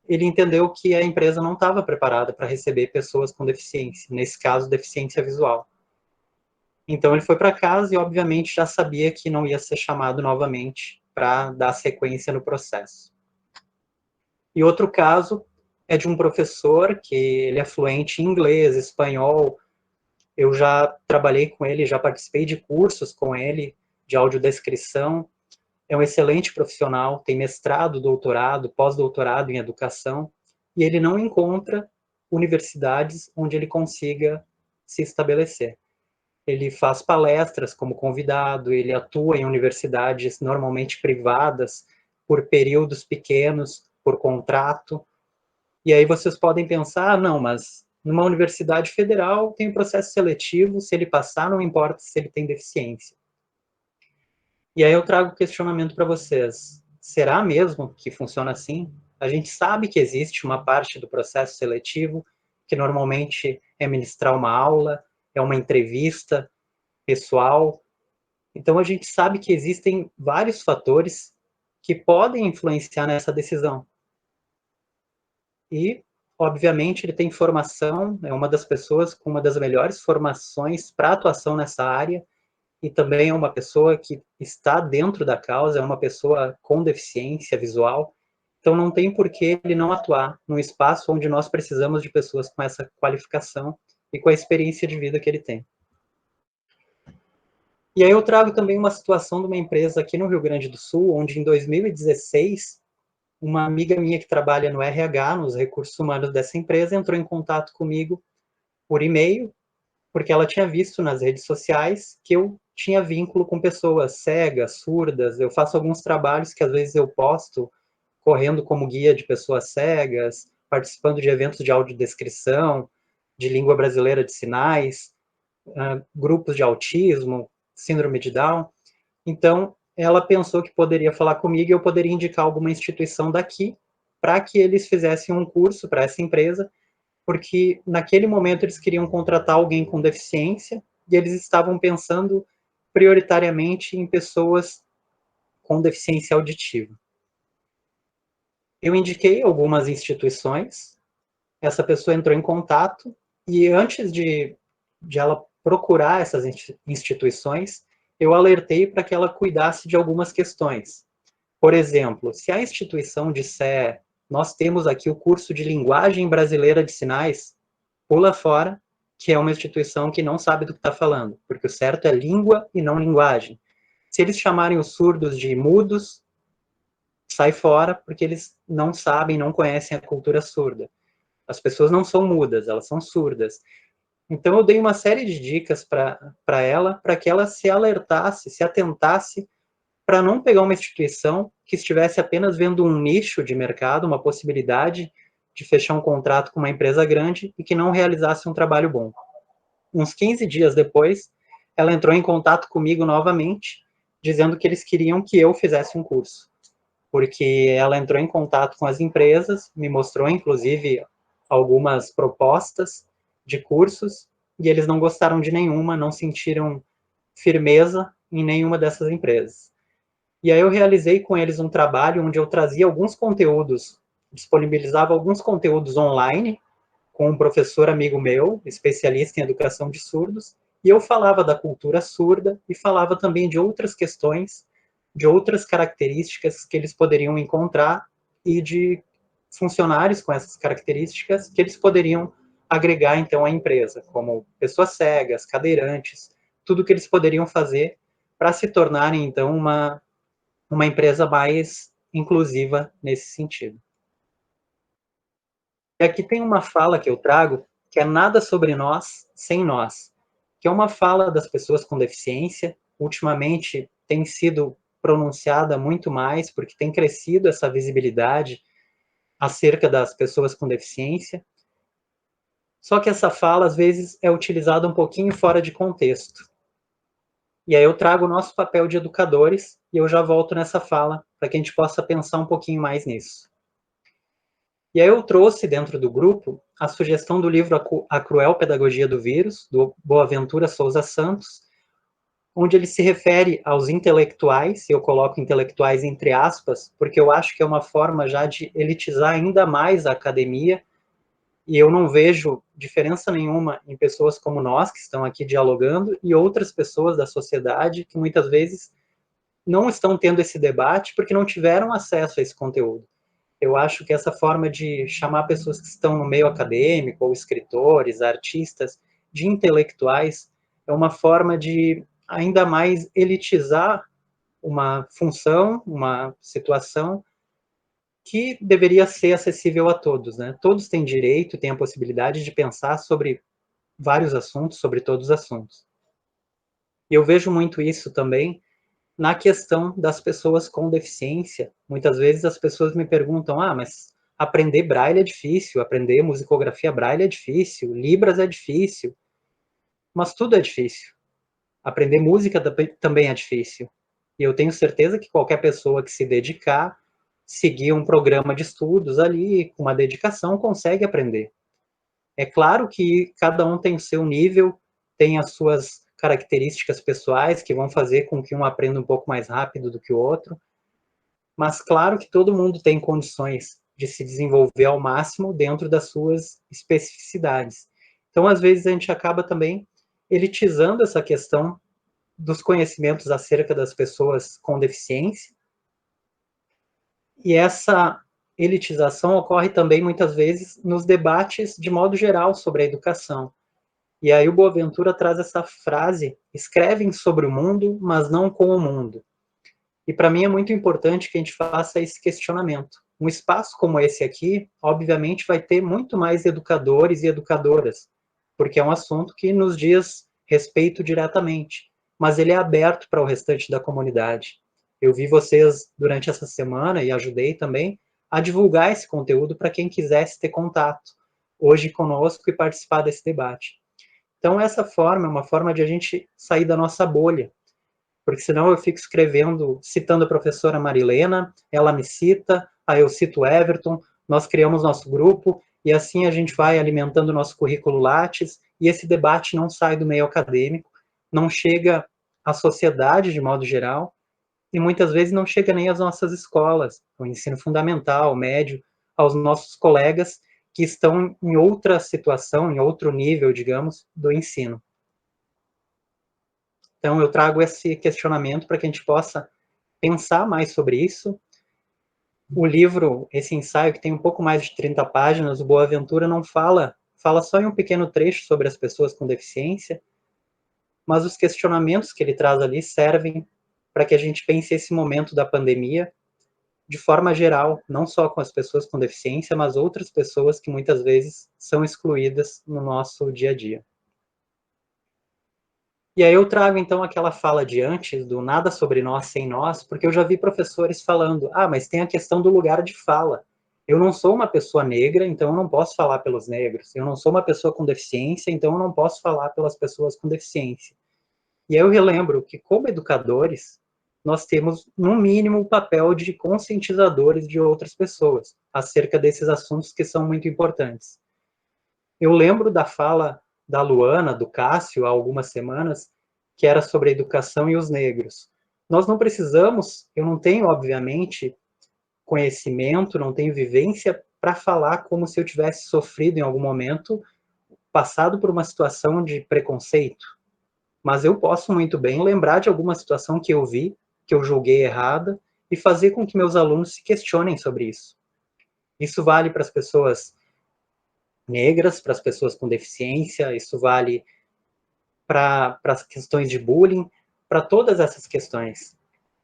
S4: ele entendeu que a empresa não estava preparada para receber pessoas com deficiência, nesse caso, deficiência visual. Então ele foi para casa e, obviamente, já sabia que não ia ser chamado novamente para dar sequência no processo. E outro caso é de um professor que ele é fluente em inglês, espanhol. Eu já trabalhei com ele, já participei de cursos com ele, de audiodescrição. É um excelente profissional, tem mestrado, doutorado, pós-doutorado em educação, e ele não encontra universidades onde ele consiga se estabelecer. Ele faz palestras como convidado, ele atua em universidades normalmente privadas, por períodos pequenos, por contrato. E aí vocês podem pensar, não, mas numa universidade federal tem um processo seletivo, se ele passar, não importa se ele tem deficiência. E aí eu trago o questionamento para vocês. Será mesmo que funciona assim? A gente sabe que existe uma parte do processo seletivo, que normalmente é ministrar uma aula, é uma entrevista pessoal. Então a gente sabe que existem vários fatores que podem influenciar nessa decisão. E, obviamente, ele tem formação, é uma das pessoas com uma das melhores formações para atuação nessa área, e também é uma pessoa que está dentro da causa, é uma pessoa com deficiência visual, então não tem por que ele não atuar num espaço onde nós precisamos de pessoas com essa qualificação e com a experiência de vida que ele tem. E aí eu trago também uma situação de uma empresa aqui no Rio Grande do Sul, onde em 2016, uma amiga minha que trabalha no RH, nos recursos humanos dessa empresa, entrou em contato comigo por e-mail, porque ela tinha visto nas redes sociais que eu tinha vínculo com pessoas cegas, surdas. Eu faço alguns trabalhos que às vezes eu posto correndo como guia de pessoas cegas, participando de eventos de audiodescrição, de língua brasileira de sinais, grupos de autismo, síndrome de Down. Então, ela pensou que poderia falar comigo e eu poderia indicar alguma instituição daqui para que eles fizessem um curso para essa empresa, porque naquele momento eles queriam contratar alguém com deficiência e eles estavam pensando prioritariamente em pessoas com deficiência auditiva. Eu indiquei algumas instituições, essa pessoa entrou em contato e antes de ela procurar essas instituições, eu alertei para que ela cuidasse de algumas questões. Por exemplo, se a instituição disser, nós temos aqui o curso de linguagem brasileira de sinais, pula fora, que é uma instituição que não sabe do que está falando, porque o certo é língua e não linguagem. Se eles chamarem os surdos de mudos, sai fora, porque eles não sabem, não conhecem a cultura surda. As pessoas não são mudas, elas são surdas. Então eu dei uma série de dicas para ela, para que ela se alertasse, se atentasse, para não pegar uma instituição que estivesse apenas vendo um nicho de mercado, uma possibilidade de fechar um contrato com uma empresa grande e que não realizasse um trabalho bom. Uns 15 dias depois, ela entrou em contato comigo novamente, dizendo que eles queriam que eu fizesse um curso, porque ela entrou em contato com as empresas, me mostrou, inclusive, algumas propostas de cursos, e eles não gostaram de nenhuma, não sentiram firmeza em nenhuma dessas empresas. E aí eu realizei com eles um trabalho onde eu trazia alguns conteúdos, disponibilizava alguns conteúdos online, com um professor amigo meu, especialista em educação de surdos, e eu falava da cultura surda e falava também de outras questões, de outras características que eles poderiam encontrar e de funcionários com essas características que eles poderiam agregar, então, à empresa, como pessoas cegas, cadeirantes, tudo que eles poderiam fazer para se tornarem, então, uma empresa mais inclusiva nesse sentido. E aqui tem uma fala que eu trago, que é nada sobre nós, sem nós, que é uma fala das pessoas com deficiência, ultimamente tem sido pronunciada muito mais, porque tem crescido essa visibilidade acerca das pessoas com deficiência. Só que essa fala, às vezes, é utilizada um pouquinho fora de contexto. E aí eu trago o nosso papel de educadores, e eu já volto nessa fala, para que a gente possa pensar um pouquinho mais nisso. E aí eu trouxe dentro do grupo a sugestão do livro A Cruel Pedagogia do Vírus, do Boaventura Souza Santos, onde ele se refere aos intelectuais, e eu coloco intelectuais entre aspas, porque eu acho que é uma forma já de elitizar ainda mais a academia, e eu não vejo diferença nenhuma em pessoas como nós, que estão aqui dialogando, e outras pessoas da sociedade que muitas vezes não estão tendo esse debate porque não tiveram acesso a esse conteúdo. Eu acho que essa forma de chamar pessoas que estão no meio acadêmico, ou escritores, artistas, de intelectuais, é uma forma de ainda mais elitizar uma função, uma situação, que deveria ser acessível a todos, né? Todos têm direito, têm a possibilidade de pensar sobre vários assuntos, sobre todos os assuntos. E eu vejo muito isso também na questão das pessoas com deficiência. Muitas vezes as pessoas me perguntam, mas aprender braille é difícil, aprender musicografia braille é difícil, libras é difícil, mas tudo é difícil. Aprender música também é difícil. E eu tenho certeza que qualquer pessoa que se dedicar, seguir um programa de estudos ali, com uma dedicação, consegue aprender. É claro que cada um tem o seu nível, tem as suas características pessoais que vão fazer com que um aprenda um pouco mais rápido do que o outro, mas claro que todo mundo tem condições de se desenvolver ao máximo dentro das suas especificidades. Então, às vezes, a gente acaba também elitizando essa questão dos conhecimentos acerca das pessoas com deficiência, e essa elitização ocorre também, muitas vezes, nos debates, de modo geral, sobre a educação. E aí o Boaventura traz essa frase, escrevem sobre o mundo, mas não com o mundo. E para mim é muito importante que a gente faça esse questionamento. Um espaço como esse aqui, obviamente, vai ter muito mais educadores e educadoras, porque é um assunto que nos diz respeito diretamente, mas ele é aberto para o restante da comunidade. Eu vi vocês durante essa semana, e ajudei também, a divulgar esse conteúdo para quem quisesse ter contato hoje conosco e participar desse debate. Então, essa forma é uma forma de a gente sair da nossa bolha, porque senão eu fico escrevendo, citando a professora Marilena, ela me cita, aí eu cito o Everton, nós criamos nosso grupo, e assim a gente vai alimentando o nosso currículo Lattes, e esse debate não sai do meio acadêmico, não chega à sociedade de modo geral, e muitas vezes não chega nem às nossas escolas, o ensino fundamental, médio, aos nossos colegas que estão em outra situação, em outro nível, digamos, do ensino. Então, eu trago esse questionamento para que a gente possa pensar mais sobre isso. O livro, esse ensaio, que tem um pouco mais de 30 páginas, o Boaventura não fala só em um pequeno trecho sobre as pessoas com deficiência, mas os questionamentos que ele traz ali servem para que a gente pense esse momento da pandemia de forma geral, não só com as pessoas com deficiência, mas outras pessoas que muitas vezes são excluídas no nosso dia a dia. E aí eu trago, então, aquela fala de antes, do nada sobre nós sem nós, porque eu já vi professores falando, mas tem a questão do lugar de fala. Eu não sou uma pessoa negra, então eu não posso falar pelos negros. Eu não sou uma pessoa com deficiência, então eu não posso falar pelas pessoas com deficiência. E aí eu relembro que, como educadores, nós temos, no mínimo, o papel de conscientizadores de outras pessoas acerca desses assuntos que são muito importantes. Eu lembro da fala da Luana, do Cássio, há algumas semanas, que era sobre a educação e os negros. Nós não precisamos, eu não tenho, obviamente, conhecimento, não tenho vivência para falar como se eu tivesse sofrido em algum momento, passado por uma situação de preconceito. Mas eu posso muito bem lembrar de alguma situação que eu vi, que eu julguei errada, e fazer com que meus alunos se questionem sobre isso. Isso vale para as pessoas negras, para as pessoas com deficiência, isso vale para as questões de bullying, para todas essas questões.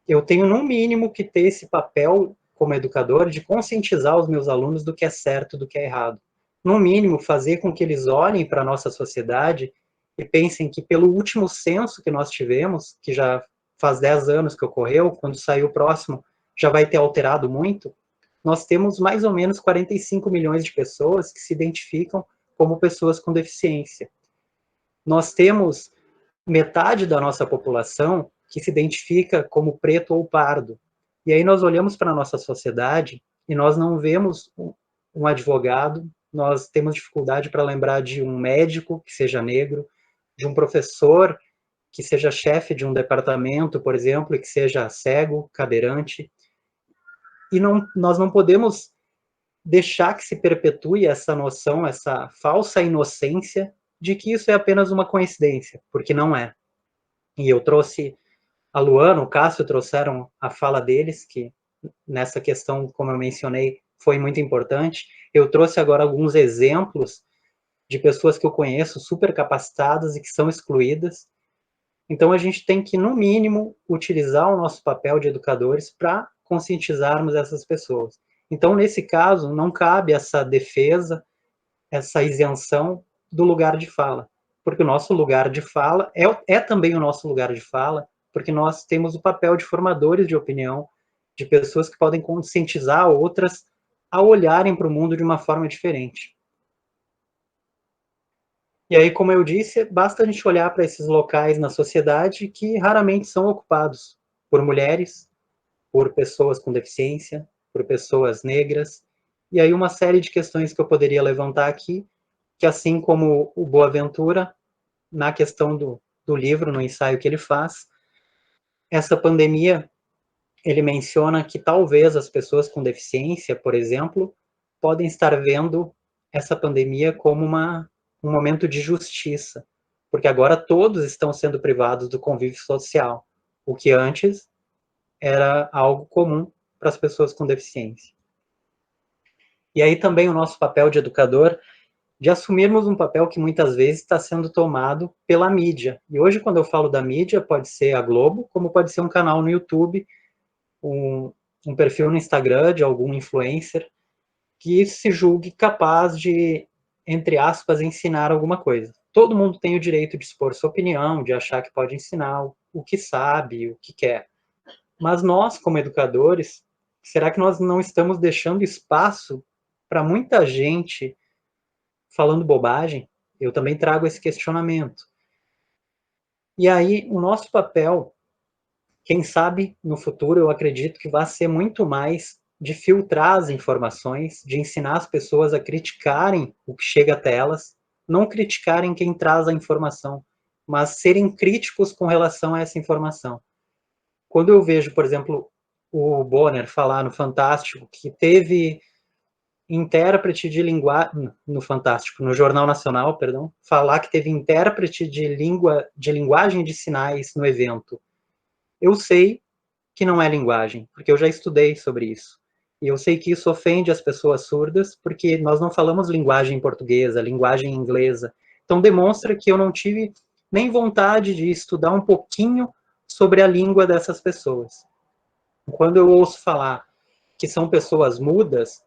S4: Eu tenho, no mínimo, que ter esse papel como educador de conscientizar os meus alunos do que é certo, do que é errado. No mínimo, fazer com que eles olhem para a nossa sociedade e pensem que pelo último censo que nós tivemos, que já faz 10 anos que ocorreu, quando sair o próximo já vai ter alterado muito, nós temos mais ou menos 45 milhões de pessoas que se identificam como pessoas com deficiência. Nós temos metade da nossa população que se identifica como preto ou pardo. E aí nós olhamos para a nossa sociedade e nós não vemos um advogado, nós temos dificuldade para lembrar de um médico que seja negro, de um professor que seja chefe de um departamento, por exemplo, e que seja cego, cadeirante. E nós não podemos deixar que se perpetue essa noção, essa falsa inocência de que isso é apenas uma coincidência, porque não é. E eu trouxe, a Luana, o Cássio trouxeram a fala deles, que nessa questão, como eu mencionei, foi muito importante. Eu trouxe agora alguns exemplos de pessoas que eu conheço, super capacitadas e que são excluídas. Então, a gente tem que, no mínimo, utilizar o nosso papel de educadores para conscientizarmos essas pessoas. Então, nesse caso, não cabe essa defesa, essa isenção do lugar de fala, porque o nosso lugar de fala é também o nosso lugar de fala, porque nós temos o papel de formadores de opinião, de pessoas que podem conscientizar outras a olharem para o mundo de uma forma diferente. E aí, como eu disse, basta a gente olhar para esses locais na sociedade que raramente são ocupados por mulheres, por pessoas com deficiência, por pessoas negras, e aí uma série de questões que eu poderia levantar aqui, que assim como o Boaventura, na questão do livro, no ensaio que ele faz, essa pandemia, ele menciona que talvez as pessoas com deficiência, por exemplo, podem estar vendo essa pandemia como um momento de justiça, porque agora todos estão sendo privados do convívio social, o que antes era algo comum para as pessoas com deficiência. E aí também o nosso papel de educador, de assumirmos um papel que muitas vezes está sendo tomado pela mídia. E hoje, quando eu falo da mídia, pode ser a Globo, como pode ser um canal no YouTube, um perfil no Instagram de algum influencer, que se julgue capaz de, entre aspas, ensinar alguma coisa. Todo mundo tem o direito de expor sua opinião, de achar que pode ensinar o que sabe, o que quer. Mas nós, como educadores, será que nós não estamos deixando espaço para muita gente falando bobagem? Eu também trago esse questionamento. E aí, o nosso papel, quem sabe no futuro, eu acredito que vai ser muito mais de filtrar as informações, de ensinar as pessoas a criticarem o que chega até elas, não criticarem quem traz a informação, mas serem críticos com relação a essa informação. Quando eu vejo, por exemplo, o Bonner falar no Fantástico que teve intérprete de linguagem, no Fantástico, no Jornal Nacional, perdão, falar que teve intérprete de linguagem de sinais no evento. Eu sei que não é linguagem, porque eu já estudei sobre isso. E eu sei que isso ofende as pessoas surdas, porque nós não falamos linguagem portuguesa, linguagem inglesa. Então demonstra que eu não tive nem vontade de estudar um pouquinho sobre a língua dessas pessoas. Quando eu ouço falar que são pessoas mudas,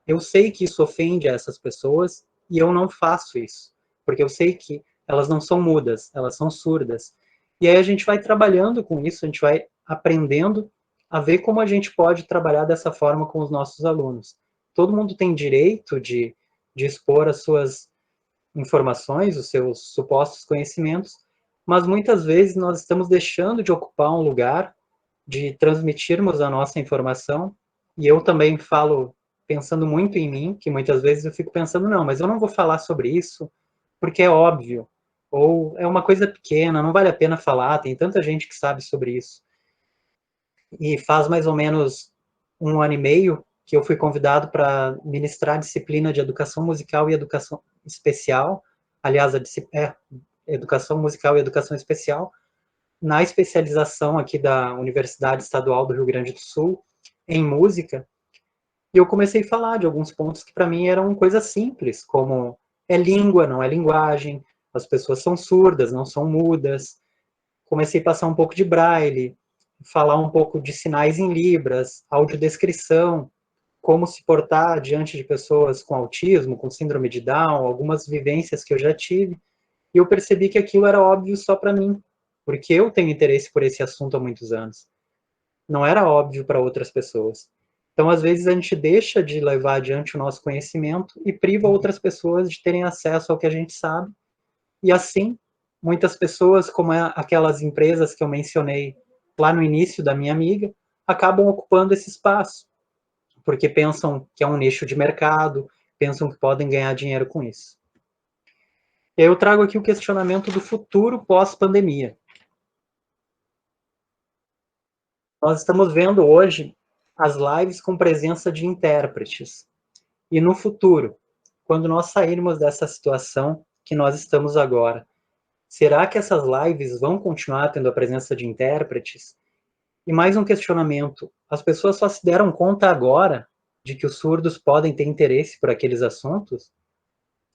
S4: eu sei que isso ofende essas pessoas e eu não faço isso, porque eu sei que elas não são mudas, elas são surdas. E aí a gente vai trabalhando com isso, a gente vai aprendendo a ver como a gente pode trabalhar dessa forma com os nossos alunos. Todo mundo tem direito de expor as suas informações, os seus supostos conhecimentos, mas muitas vezes nós estamos deixando de ocupar um lugar, de transmitirmos a nossa informação, e eu também falo pensando muito em mim, que muitas vezes eu fico pensando, não, mas eu não vou falar sobre isso, porque é óbvio, ou é uma coisa pequena, não vale a pena falar, tem tanta gente que sabe sobre isso. E faz mais ou menos 1 ano e meio que eu fui convidado para ministrar a disciplina de educação musical e educação especial, aliás, educação musical e educação especial, na especialização aqui da Universidade Estadual do Rio Grande do Sul, em música, e eu comecei a falar de alguns pontos que para mim eram coisas simples, como é língua, não é linguagem, as pessoas são surdas, não são mudas. Comecei a passar um pouco de braille, falar um pouco de sinais em libras, audiodescrição, como se portar diante de pessoas com autismo, com síndrome de Down, algumas vivências que eu já tive, e eu percebi que aquilo era óbvio só para mim, porque eu tenho interesse por esse assunto há muitos anos. Não era óbvio para outras pessoas. Então, às vezes, a gente deixa de levar adiante o nosso conhecimento e priva outras pessoas de terem acesso ao que a gente sabe. E assim, muitas pessoas, como aquelas empresas que eu mencionei lá no início da minha amiga, acabam ocupando esse espaço, porque pensam que é um nicho de mercado, pensam que podem ganhar dinheiro com isso. E aí eu trago aqui o questionamento do futuro pós-pandemia. Nós estamos vendo hoje as lives com presença de intérpretes. E no futuro, quando nós sairmos dessa situação que nós estamos agora, será que essas lives vão continuar tendo a presença de intérpretes? E mais um questionamento, as pessoas só se deram conta agora de que os surdos podem ter interesse por aqueles assuntos?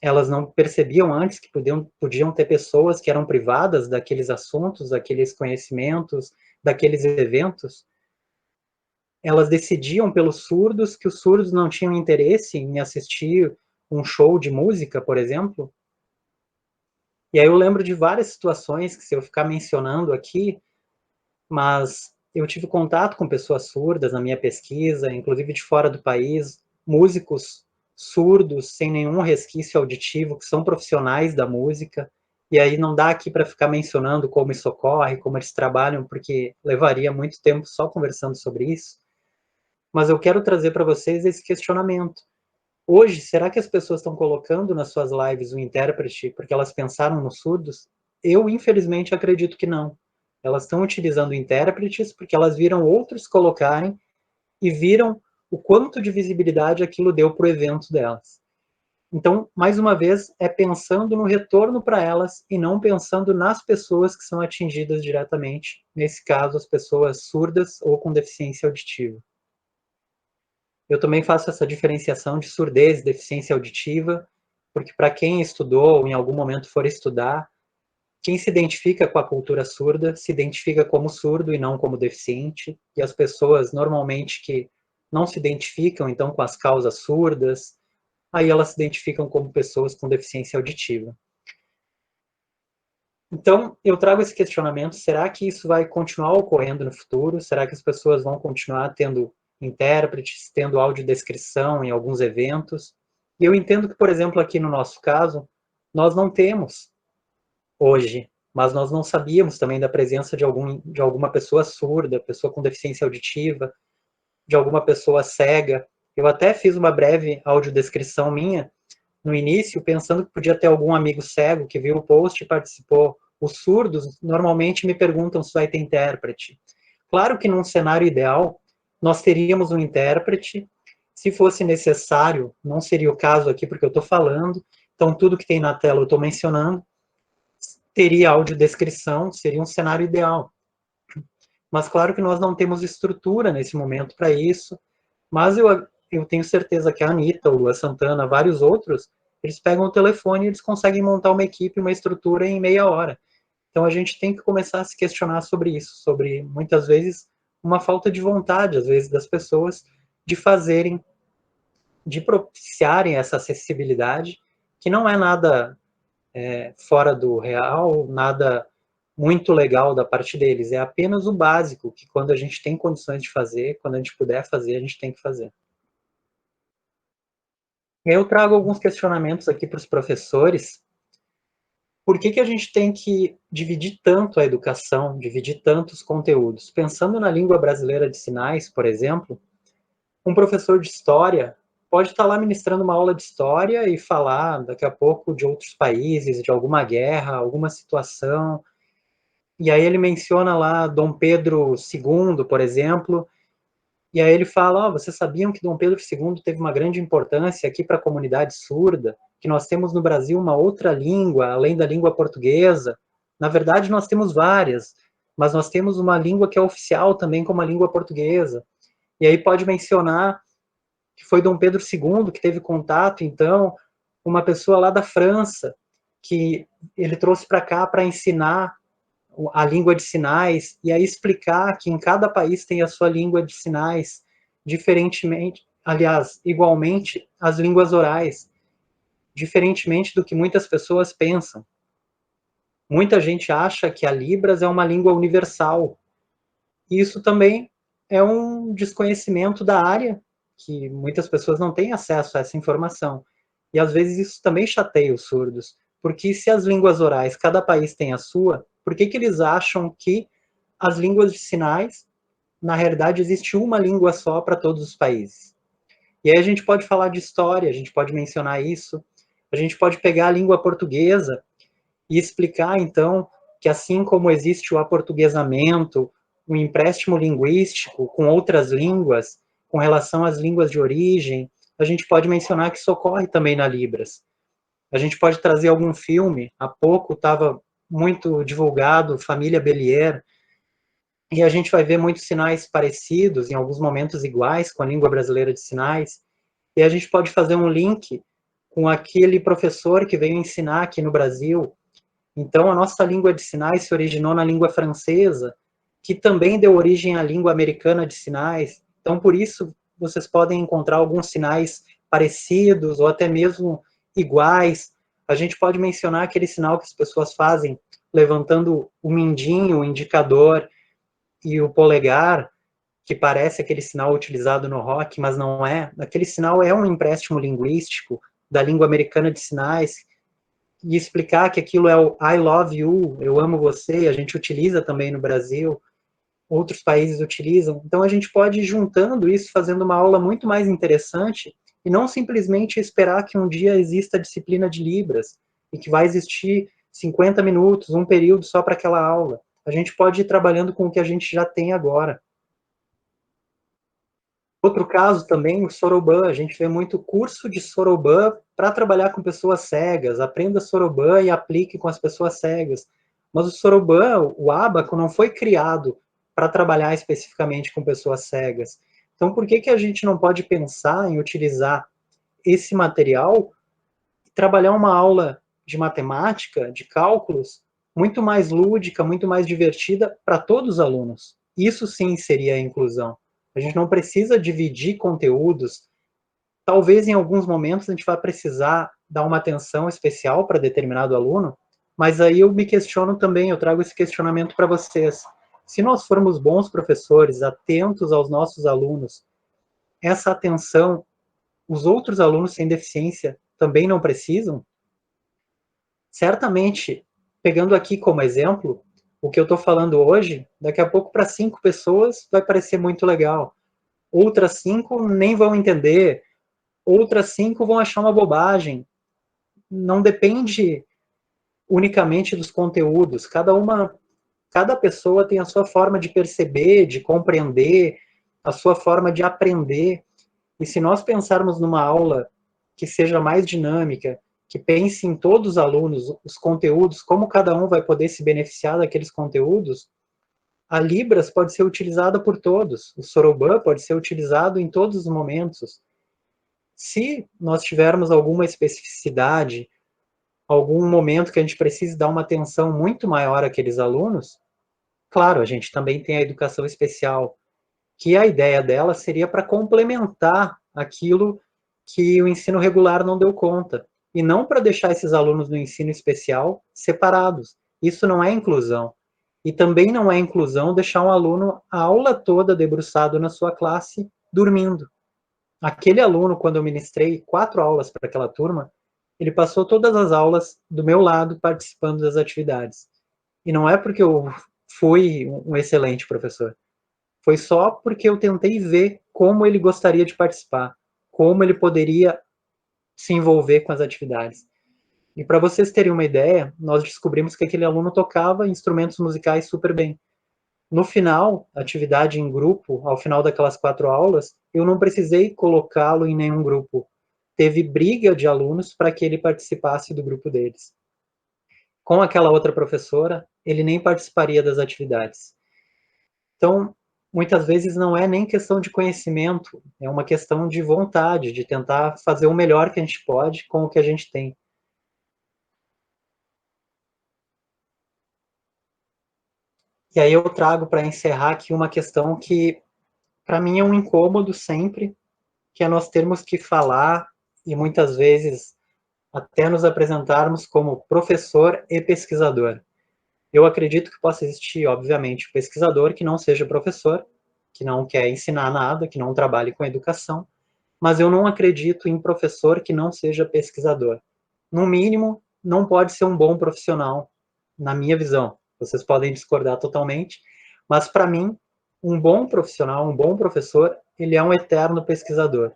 S4: Elas não percebiam antes que podiam ter pessoas que eram privadas daqueles assuntos, daqueles conhecimentos, daqueles eventos? elas decidiam pelos surdos, que os surdos não tinham interesse em assistir um show de música, por exemplo. E aí eu lembro de várias situações que, se eu ficar mencionando aqui, mas eu tive contato com pessoas surdas na minha pesquisa, inclusive de fora do país, músicos surdos, sem nenhum resquício auditivo, que são profissionais da música, e aí não dá aqui para ficar mencionando como isso ocorre, como eles trabalham, porque levaria muito tempo só conversando sobre isso, mas eu quero trazer para vocês esse questionamento. Hoje, será que as pessoas estão colocando nas suas lives o intérprete porque elas pensaram nos surdos? Eu, infelizmente, acredito que não. Elas estão utilizando intérpretes porque elas viram outros colocarem e viram o quanto de visibilidade aquilo deu para o evento delas. Então, mais uma vez, é pensando no retorno para elas e não pensando nas pessoas que são atingidas diretamente, nesse caso, as pessoas surdas ou com deficiência auditiva. Eu também faço essa diferenciação de surdez e deficiência auditiva, porque para quem estudou ou em algum momento for estudar, quem se identifica com a cultura surda se identifica como surdo e não como deficiente, e as pessoas normalmente que não se identificam então com as causas surdas, aí elas se identificam como pessoas com deficiência auditiva. Então, eu trago esse questionamento, será que isso vai continuar ocorrendo no futuro? Será que as pessoas vão continuar tendo intérpretes, tendo audiodescrição em alguns eventos? E eu entendo que, por exemplo, aqui no nosso caso, nós não temos hoje, mas nós não sabíamos também da presença de alguma pessoa surda, pessoa com deficiência auditiva, de alguma pessoa cega. Eu até fiz uma breve audiodescrição minha no início, pensando que podia ter algum amigo cego que viu o post e participou. Os surdos normalmente me perguntam se vai ter intérprete. Claro que num cenário ideal, nós teríamos um intérprete. Se fosse necessário, não seria o caso aqui porque eu estou falando, então tudo que tem na tela eu estou mencionando, teria audiodescrição, seria um cenário ideal. Mas claro que nós não temos estrutura nesse momento para isso, mas eu tenho certeza que a Anitta, o Lua Santana, vários outros, eles pegam o telefone e eles conseguem montar uma equipe, uma estrutura em meia hora. Então a gente tem que começar a se questionar sobre isso, sobre, muitas vezes, uma falta de vontade, às vezes, das pessoas de fazerem, de propiciarem essa acessibilidade, que não é nada fora do real, nada muito legal da parte deles, é apenas o básico, que quando a gente tem condições de fazer, quando a gente puder fazer, a gente tem que fazer. Eu trago alguns questionamentos aqui para os professores. Por que a gente tem que dividir tanto a educação, dividir tantos conteúdos? Pensando na língua brasileira de sinais, por exemplo, um professor de história pode estar lá ministrando uma aula de história e falar daqui a pouco de outros países, de alguma guerra, alguma situação, e aí ele menciona lá Dom Pedro II, por exemplo, e aí ele fala, vocês sabiam que Dom Pedro II teve uma grande importância aqui para a comunidade surda, que nós temos no Brasil uma outra língua, além da língua portuguesa? Na verdade, nós temos várias, mas nós temos uma língua que é oficial também como a língua portuguesa. E aí pode mencionar que foi Dom Pedro II que teve contato, então, com uma pessoa lá da França, que ele trouxe para cá para ensinar a língua de sinais, e aí explicar que em cada país tem a sua língua de sinais, diferentemente, aliás, igualmente, as línguas orais, diferentemente do que muitas pessoas pensam. Muita gente acha que a Libras é uma língua universal, e isso também é um desconhecimento da área, que muitas pessoas não têm acesso a essa informação, e às vezes isso também chateia os surdos, porque se as línguas orais, cada país tem a sua, por que eles acham que as línguas de sinais, na realidade, existe uma língua só para todos os países? E aí a gente pode falar de história, a gente pode mencionar isso, a gente pode pegar a língua portuguesa e explicar, então, que assim como existe o aportuguesamento, o empréstimo linguístico com outras línguas, com relação às línguas de origem, a gente pode mencionar que isso ocorre também na Libras. A gente pode trazer algum filme, há pouco estava muito divulgado, Família Bélier, e a gente vai ver muitos sinais parecidos, em alguns momentos iguais, com a língua brasileira de sinais, e a gente pode fazer um link com aquele professor que veio ensinar aqui no Brasil. Então, a nossa língua de sinais se originou na língua francesa, que também deu origem à língua americana de sinais, Então, por isso, vocês podem encontrar alguns sinais parecidos ou até mesmo iguais. A gente pode mencionar aquele sinal que as pessoas fazem levantando o mindinho, o indicador e o polegar, que parece aquele sinal utilizado no rock, mas não é. Aquele sinal é um empréstimo linguístico da língua americana de sinais, e explicar que aquilo é o I love you, eu amo você, a gente utiliza também no Brasil, outros países utilizam. Então a gente pode ir juntando isso, fazendo uma aula muito mais interessante, e não simplesmente esperar que um dia exista a disciplina de Libras, e que vai existir 50 minutos, um período só para aquela aula. A gente pode ir trabalhando com o que a gente já tem agora. Outro caso também, o Soroban. A gente vê muito curso de Soroban para trabalhar com pessoas cegas. Aprenda Soroban e aplique com as pessoas cegas. Mas o Soroban, o ábaco, não foi criado para trabalhar especificamente com pessoas cegas. Então, por que a gente não pode pensar em utilizar esse material e trabalhar uma aula de matemática, de cálculos, muito mais lúdica, muito mais divertida para todos os alunos? Isso sim seria a inclusão. A gente não precisa dividir conteúdos. Talvez em alguns momentos a gente vai precisar dar uma atenção especial para determinado aluno, mas aí eu me questiono também, eu trago esse questionamento para vocês. Se nós formos bons professores, atentos aos nossos alunos, essa atenção, os outros alunos sem deficiência também não precisam? Certamente, pegando aqui como exemplo, o que eu estou falando hoje, daqui a pouco para 5 pessoas vai parecer muito legal. Outras 5 nem vão entender. Outras 5 vão achar uma bobagem. Não depende unicamente dos conteúdos. Cada pessoa tem a sua forma de perceber, de compreender, a sua forma de aprender. E se nós pensarmos numa aula que seja mais dinâmica, que pense em todos os alunos, os conteúdos, como cada um vai poder se beneficiar daqueles conteúdos, a Libras pode ser utilizada por todos, o Soroban pode ser utilizado em todos os momentos. Se nós tivermos alguma especificidade, algum momento que a gente precise dar uma atenção muito maior àqueles alunos, claro, a gente também tem a educação especial, que a ideia dela seria para complementar aquilo que o ensino regular não deu conta, e não para deixar esses alunos do ensino especial separados. Isso não é inclusão. E também não é inclusão deixar um aluno a aula toda debruçado na sua classe, dormindo. Aquele aluno, quando eu ministrei 4 aulas para aquela turma, ele passou todas as aulas do meu lado, participando das atividades. E não é porque eu fui um excelente professor. Foi só porque eu tentei ver como ele gostaria de participar, como ele poderia se envolver com as atividades. E para vocês terem uma ideia, nós descobrimos que aquele aluno tocava instrumentos musicais super bem. No final, atividade em grupo, ao final daquelas 4 aulas, eu não precisei colocá-lo em nenhum grupo. Teve briga de alunos para que ele participasse do grupo deles. Com aquela outra professora, ele nem participaria das atividades. Então, muitas vezes não é nem questão de conhecimento, é uma questão de vontade, de tentar fazer o melhor que a gente pode com o que a gente tem. E aí eu trago para encerrar aqui uma questão que, para mim, é um incômodo sempre, que é nós termos que falar, e muitas vezes até nos apresentarmos como professor e pesquisador. Eu acredito que possa existir, obviamente, pesquisador que não seja professor, que não quer ensinar nada, que não trabalhe com educação, mas eu não acredito em professor que não seja pesquisador. No mínimo, não pode ser um bom profissional, na minha visão. Vocês podem discordar totalmente, mas para mim, um bom profissional, um bom professor, ele é um eterno pesquisador.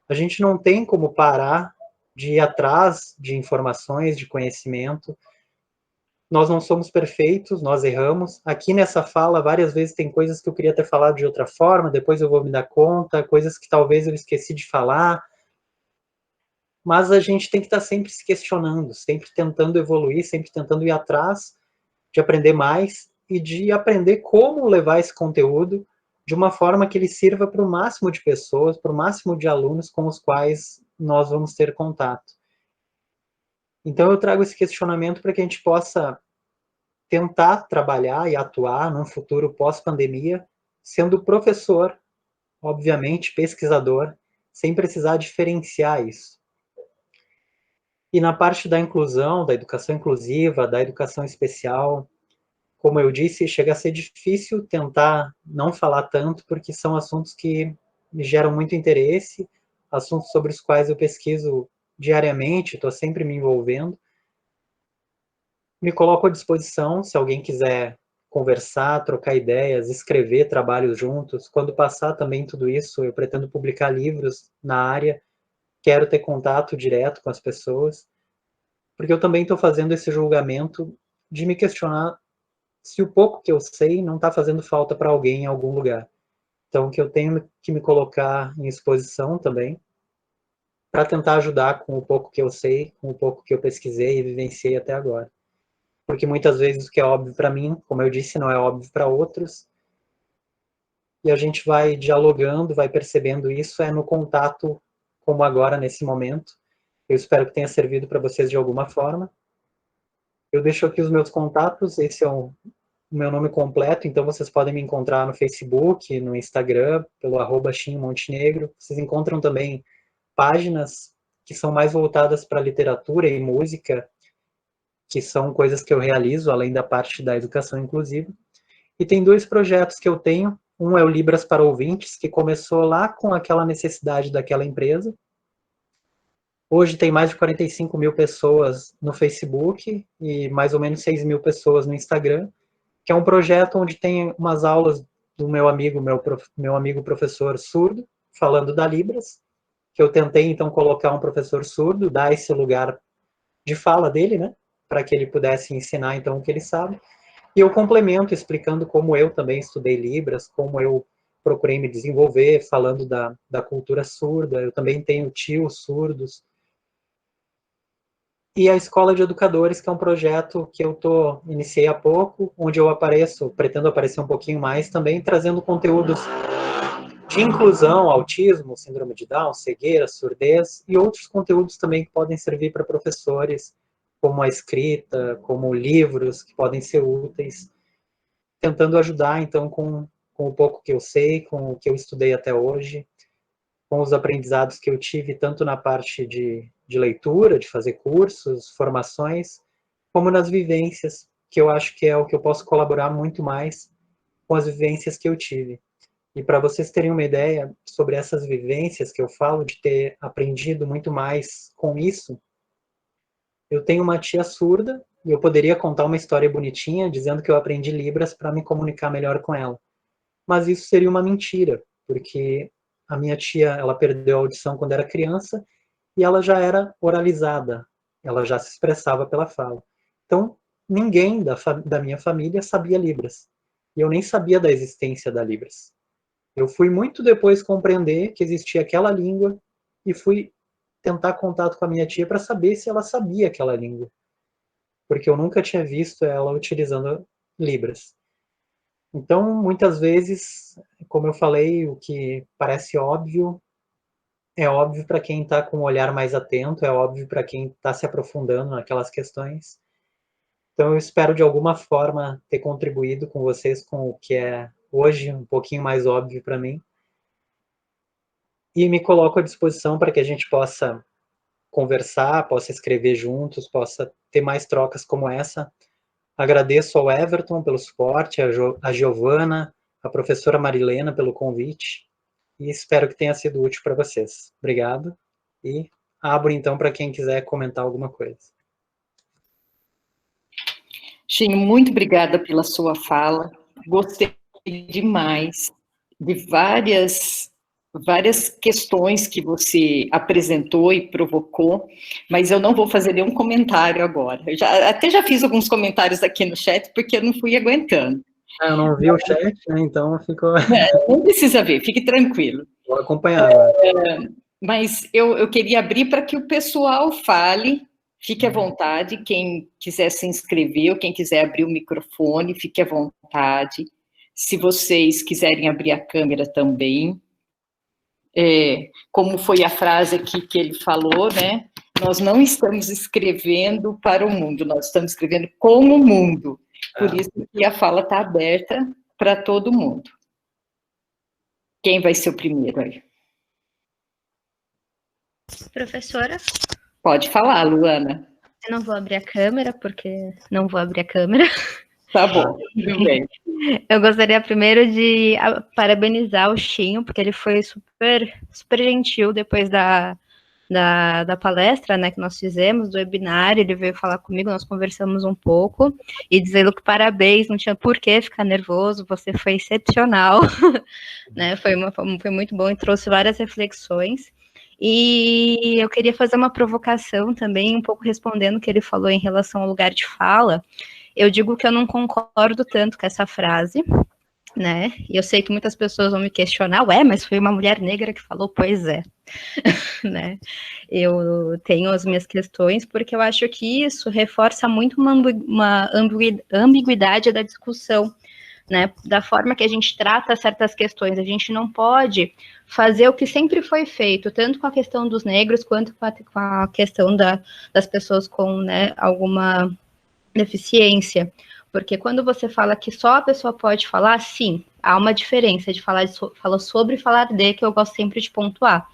S4: A gente não tem como parar de ir atrás de informações, de conhecimento. Nós não somos perfeitos, nós erramos. Aqui nessa fala, várias vezes tem coisas que eu queria ter falado de outra forma, depois eu vou me dar conta, coisas que talvez eu esqueci de falar. Mas a gente tem que estar sempre se questionando, sempre tentando evoluir, sempre tentando ir atrás de aprender mais e de aprender como levar esse conteúdo de uma forma que ele sirva para o máximo de pessoas, para o máximo de alunos com os quais nós vamos ter contato. Então eu trago esse questionamento para que a gente possa tentar trabalhar e atuar num futuro pós-pandemia sendo professor obviamente, pesquisador, sem precisar diferenciar isso. E na parte da inclusão, da educação inclusiva, da educação especial, como eu disse, chega a ser difícil tentar não falar tanto, porque são assuntos que me geram muito interesse, assuntos sobre os quais eu pesquiso diariamente, estou sempre me envolvendo. Me coloco à disposição, se alguém quiser conversar, trocar ideias, escrever trabalhos juntos. Quando passar também tudo isso, eu pretendo publicar livros na área, quero ter contato direto com as pessoas, porque eu também estou fazendo esse julgamento de me questionar se o pouco que eu sei não está fazendo falta para alguém em algum lugar. Então, que eu tenho que me colocar em exposição também, para tentar ajudar com o pouco que eu sei, com o pouco que eu pesquisei e vivenciei até agora. Porque muitas vezes o que é óbvio para mim, como eu disse, não é óbvio para outros, e a gente vai dialogando, vai percebendo isso, no contato, como agora, nesse momento. Eu espero que tenha servido para vocês de alguma forma. Eu deixo aqui os meus contatos, esse é o meu nome completo, então vocês podem me encontrar no Facebook, no Instagram, pelo @chinmontenegro. Vocês encontram também páginas que são mais voltadas para literatura e música, que são coisas que eu realizo, além da parte da educação inclusiva. E tem 2 projetos que eu tenho. Um é o Libras para Ouvintes, que começou lá com aquela necessidade daquela empresa. Hoje tem mais de 45 mil pessoas no Facebook e mais ou menos 6 mil pessoas no Instagram, que é um projeto onde tem umas aulas do meu amigo professor surdo, falando da Libras, que eu tentei, então, colocar um professor surdo, dar esse lugar de fala dele, né, para que ele pudesse ensinar, então, o que ele sabe. E eu complemento explicando como eu também estudei Libras, como eu procurei me desenvolver, falando da cultura surda. Eu também tenho tios surdos. E a Escola de Educadores, que é um projeto que eu iniciei há pouco, onde eu pretendo aparecer um pouquinho mais também, trazendo conteúdos de inclusão, autismo, síndrome de Down, cegueira, surdez, e outros conteúdos também que podem servir para professores, como a escrita, como livros que podem ser úteis, tentando ajudar, então, com o pouco que eu sei, com o que eu estudei até hoje, com os aprendizados que eu tive, tanto na parte de leitura, de fazer cursos, formações, como nas vivências, que eu acho que é o que eu posso colaborar muito mais com as vivências que eu tive. E para vocês terem uma ideia sobre essas vivências que eu falo, de ter aprendido muito mais com isso, eu tenho uma tia surda, e eu poderia contar uma história bonitinha, dizendo que eu aprendi Libras para me comunicar melhor com ela. Mas isso seria uma mentira, porque a minha tia, ela perdeu a audição quando era criança, e ela já era oralizada, ela já se expressava pela fala. Então, ninguém da minha família sabia Libras, e eu nem sabia da existência da Libras. Eu fui muito depois compreender que existia aquela língua, e fui tentar contato com a minha tia para saber se ela sabia aquela língua, porque eu nunca tinha visto ela utilizando Libras. Então, muitas vezes, como eu falei, o que parece óbvio, é óbvio para quem está com um olhar mais atento, é óbvio para quem está se aprofundando naquelas questões. Então, eu espero, de alguma forma, ter contribuído com vocês com o que é, hoje, um pouquinho mais óbvio para mim. E me coloco à disposição para que a gente possa conversar, possa escrever juntos, possa ter mais trocas como essa. Agradeço ao Everton pelo suporte, a Giovana, a professora Marilena pelo convite, e espero que tenha sido útil para vocês. Obrigado, e abro então para quem quiser comentar alguma coisa.
S5: Chinho, muito obrigada pela sua fala, gostei demais de várias questões que você apresentou e provocou, mas eu não vou fazer nenhum comentário agora. Eu até já fiz alguns comentários aqui no chat, porque eu não fui aguentando.
S4: Eu não vi o chat, né, então ficou...
S5: Não precisa ver, fique tranquilo.
S4: Vou acompanhar.
S5: Mas eu queria abrir para que o pessoal fale, fique à vontade, quem quiser se inscrever, ou quem quiser abrir o microfone, fique à vontade. Se vocês quiserem abrir a câmera também. Como foi a frase aqui que ele falou, né? Nós não estamos escrevendo para o mundo, nós estamos escrevendo com o mundo. Por isso que a fala está aberta para todo mundo. Quem vai ser o primeiro aí?
S15: Professora?
S5: Pode falar, Luana.
S15: Eu não vou abrir a câmera, porque não vou abrir a câmera.
S5: Tá bom, tudo bem.
S15: Eu gostaria primeiro de parabenizar o Chinho, porque ele foi super, super gentil depois da palestra, né, que nós fizemos, do webinar. Ele veio falar comigo, nós conversamos um pouco, e dizendo que parabéns, não tinha por que ficar nervoso, você foi excepcional, né, foi muito bom e trouxe várias reflexões. E eu queria fazer uma provocação também, um pouco respondendo o que ele falou em relação ao lugar de fala. Eu digo que eu não concordo tanto com essa frase, né? E eu sei que muitas pessoas vão me questionar, ué, mas foi uma mulher negra que falou, pois é, né? Eu tenho as minhas questões, porque eu acho que isso reforça muito uma ambiguidade da discussão, né? Da forma que a gente trata certas questões. A gente não pode fazer o que sempre foi feito, tanto com a questão dos negros, quanto com a questão das pessoas com, né, alguma deficiência, porque quando você fala que só a pessoa pode falar, sim, há uma diferença de falar sobre e falar de, que eu gosto sempre de pontuar,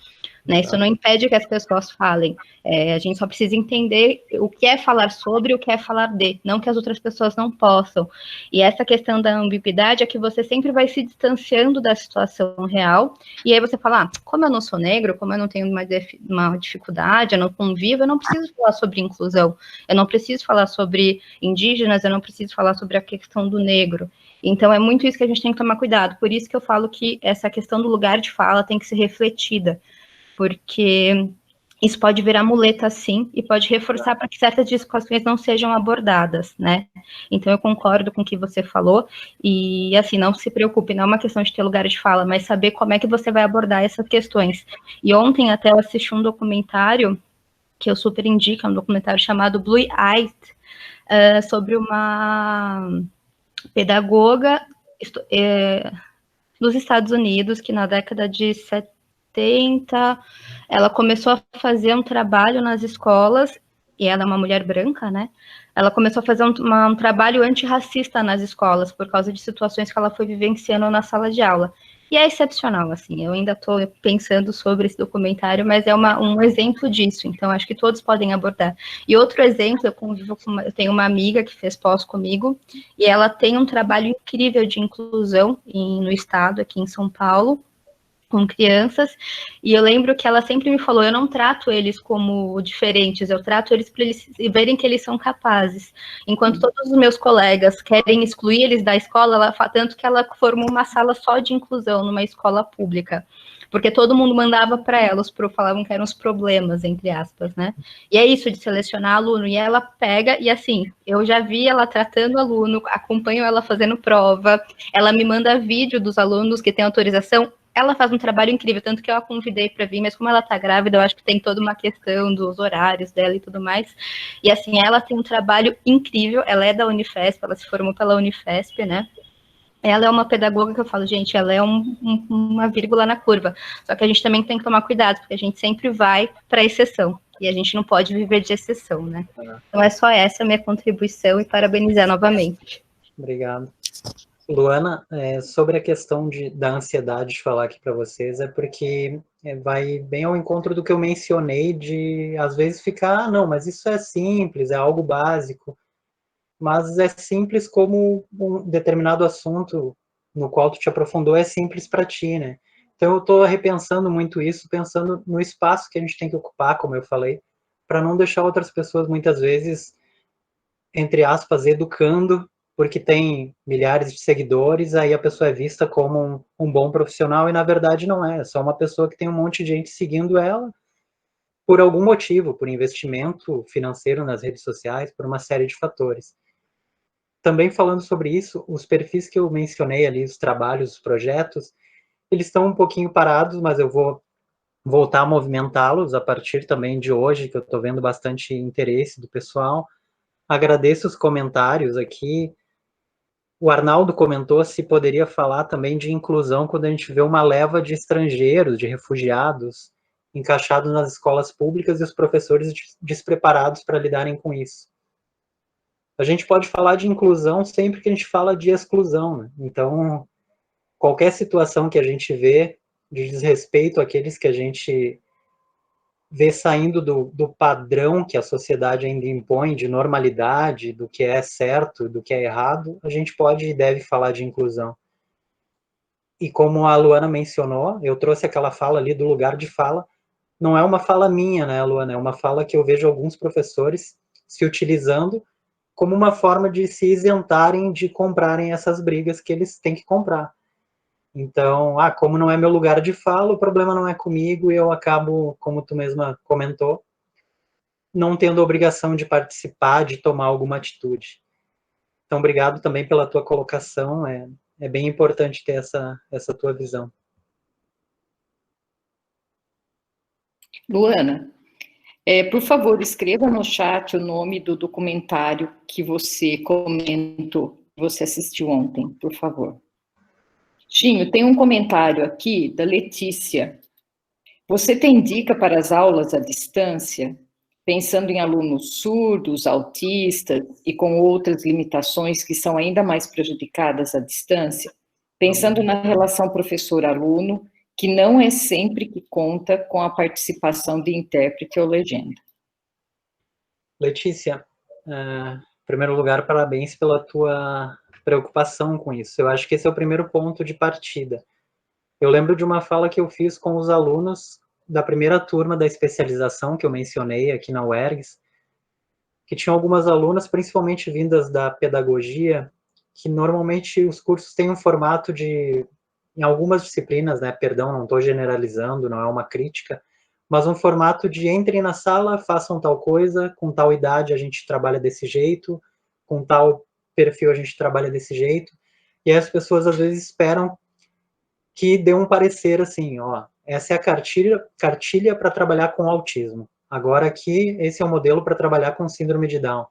S15: né? Isso não impede que as pessoas falem, a gente só precisa entender o que é falar sobre e o que é falar de, não que as outras pessoas não possam. E essa questão da ambiguidade é que você sempre vai se distanciando da situação real, e aí você fala, como eu não sou negro, como eu não tenho uma dificuldade, eu não convivo, eu não preciso falar sobre inclusão, eu não preciso falar sobre indígenas, eu não preciso falar sobre a questão do negro. Então, é muito isso que a gente tem que tomar cuidado, por isso que eu falo que essa questão do lugar de fala tem que ser refletida, porque isso pode virar muleta, sim, e pode reforçar para que certas discussões não sejam abordadas, né? Então, eu concordo com o que você falou, e, assim, não se preocupe, não é uma questão de ter lugar de fala, mas saber como é que você vai abordar essas questões. E ontem, até, eu assisti um documentário, que eu super indico, é um documentário chamado Blue Eyed, sobre uma pedagoga nos Estados Unidos, que na década de 70, ela começou a fazer um trabalho nas escolas, e ela é uma mulher branca, né? Ela começou a fazer um trabalho antirracista nas escolas, por causa de situações que ela foi vivenciando na sala de aula. E é excepcional, assim, eu ainda estou pensando sobre esse documentário, mas é um exemplo disso, então acho que todos podem abordar. E outro exemplo, eu tenho uma amiga que fez pós comigo, e ela tem um trabalho incrível de inclusão no estado, aqui em São Paulo, com crianças, e eu lembro que ela sempre me falou, eu não trato eles como diferentes, eu trato eles para eles verem que eles são capazes. Enquanto todos os meus colegas querem excluir eles da escola, tanto que ela formou uma sala só de inclusão numa escola pública, porque todo mundo mandava para ela, falavam que eram os problemas, entre aspas, né? E é isso de selecionar aluno, e ela pega, e assim, eu já vi ela tratando aluno, acompanho ela fazendo prova, ela me manda vídeo dos alunos que têm autorização. Ela faz um trabalho incrível, tanto que eu a convidei para vir, mas como ela está grávida, eu acho que tem toda uma questão dos horários dela e tudo mais. E assim, ela tem um trabalho incrível, ela é da Unifesp, ela se formou pela Unifesp, né? Ela é uma pedagoga que eu falo, gente, ela é uma vírgula na curva. Só que a gente também tem que tomar cuidado, porque a gente sempre vai para a exceção. E a gente não pode viver de exceção, né? Então é só essa a minha contribuição e parabenizar novamente.
S4: Obrigado. Luana, sobre a questão da ansiedade de falar aqui para vocês, é porque vai bem ao encontro do que eu mencionei de, às vezes, ficar, não, mas isso é simples, é algo básico, mas é simples como um determinado assunto no qual tu te aprofundou é simples para ti, né? Então eu estou repensando muito isso, pensando no espaço que a gente tem que ocupar, como eu falei, para não deixar outras pessoas, muitas vezes, entre aspas, educando, porque tem milhares de seguidores, aí a pessoa é vista como um bom profissional, e na verdade não é só uma pessoa que tem um monte de gente seguindo ela, por algum motivo, por investimento financeiro nas redes sociais, por uma série de fatores. Também falando sobre isso, os perfis que eu mencionei ali, os trabalhos, os projetos, eles estão um pouquinho parados, mas eu vou voltar a movimentá-los a partir também de hoje, que eu estou vendo bastante interesse do pessoal. Agradeço os comentários aqui. O Arnaldo comentou se poderia falar também de inclusão quando a gente vê uma leva de estrangeiros, de refugiados, encaixados nas escolas públicas e os professores despreparados para lidarem com isso. A gente pode falar de inclusão sempre que a gente fala de exclusão, né? Então, qualquer situação que a gente vê de desrespeito àqueles que a gente vê saindo do padrão que a sociedade ainda impõe, de normalidade, do que é certo, do que é errado, a gente pode e deve falar de inclusão. E como a Luana mencionou, eu trouxe aquela fala ali do lugar de fala, não é uma fala minha, né, Luana? É uma fala que eu vejo alguns professores se utilizando como uma forma de se isentarem de comprarem essas brigas que eles têm que comprar. Então, como não é meu lugar de fala, o problema não é comigo e eu acabo, como tu mesma comentou, não tendo a obrigação de participar, de tomar alguma atitude. Então, obrigado também pela tua colocação, é bem importante ter essa tua visão.
S5: Luana, por favor, escreva no chat o nome do documentário que você comentou, que você assistiu ontem, por favor. Chinho, tem um comentário aqui da Letícia. Você tem dica para as aulas à distância, pensando em alunos surdos, autistas e com outras limitações que são ainda mais prejudicadas à distância? Pensando na relação professor-aluno, que não é sempre que conta com a participação de intérprete ou legenda.
S4: Letícia, em primeiro lugar, parabéns pela tua preocupação com isso. Eu acho que esse é o primeiro ponto de partida. Eu lembro de uma fala que eu fiz com os alunos da primeira turma da especialização que eu mencionei aqui na UERGS, que tinham algumas alunas, principalmente vindas da pedagogia, que normalmente os cursos têm um formato de, em algumas disciplinas, né, perdão, não estou generalizando, não é uma crítica, mas um formato de entrem na sala, façam tal coisa, com tal idade a gente trabalha desse jeito, com tal perfil a gente trabalha desse jeito, e aí as pessoas às vezes esperam que dê um parecer assim, essa é a cartilha para trabalhar com autismo, agora aqui esse é o modelo para trabalhar com síndrome de Down.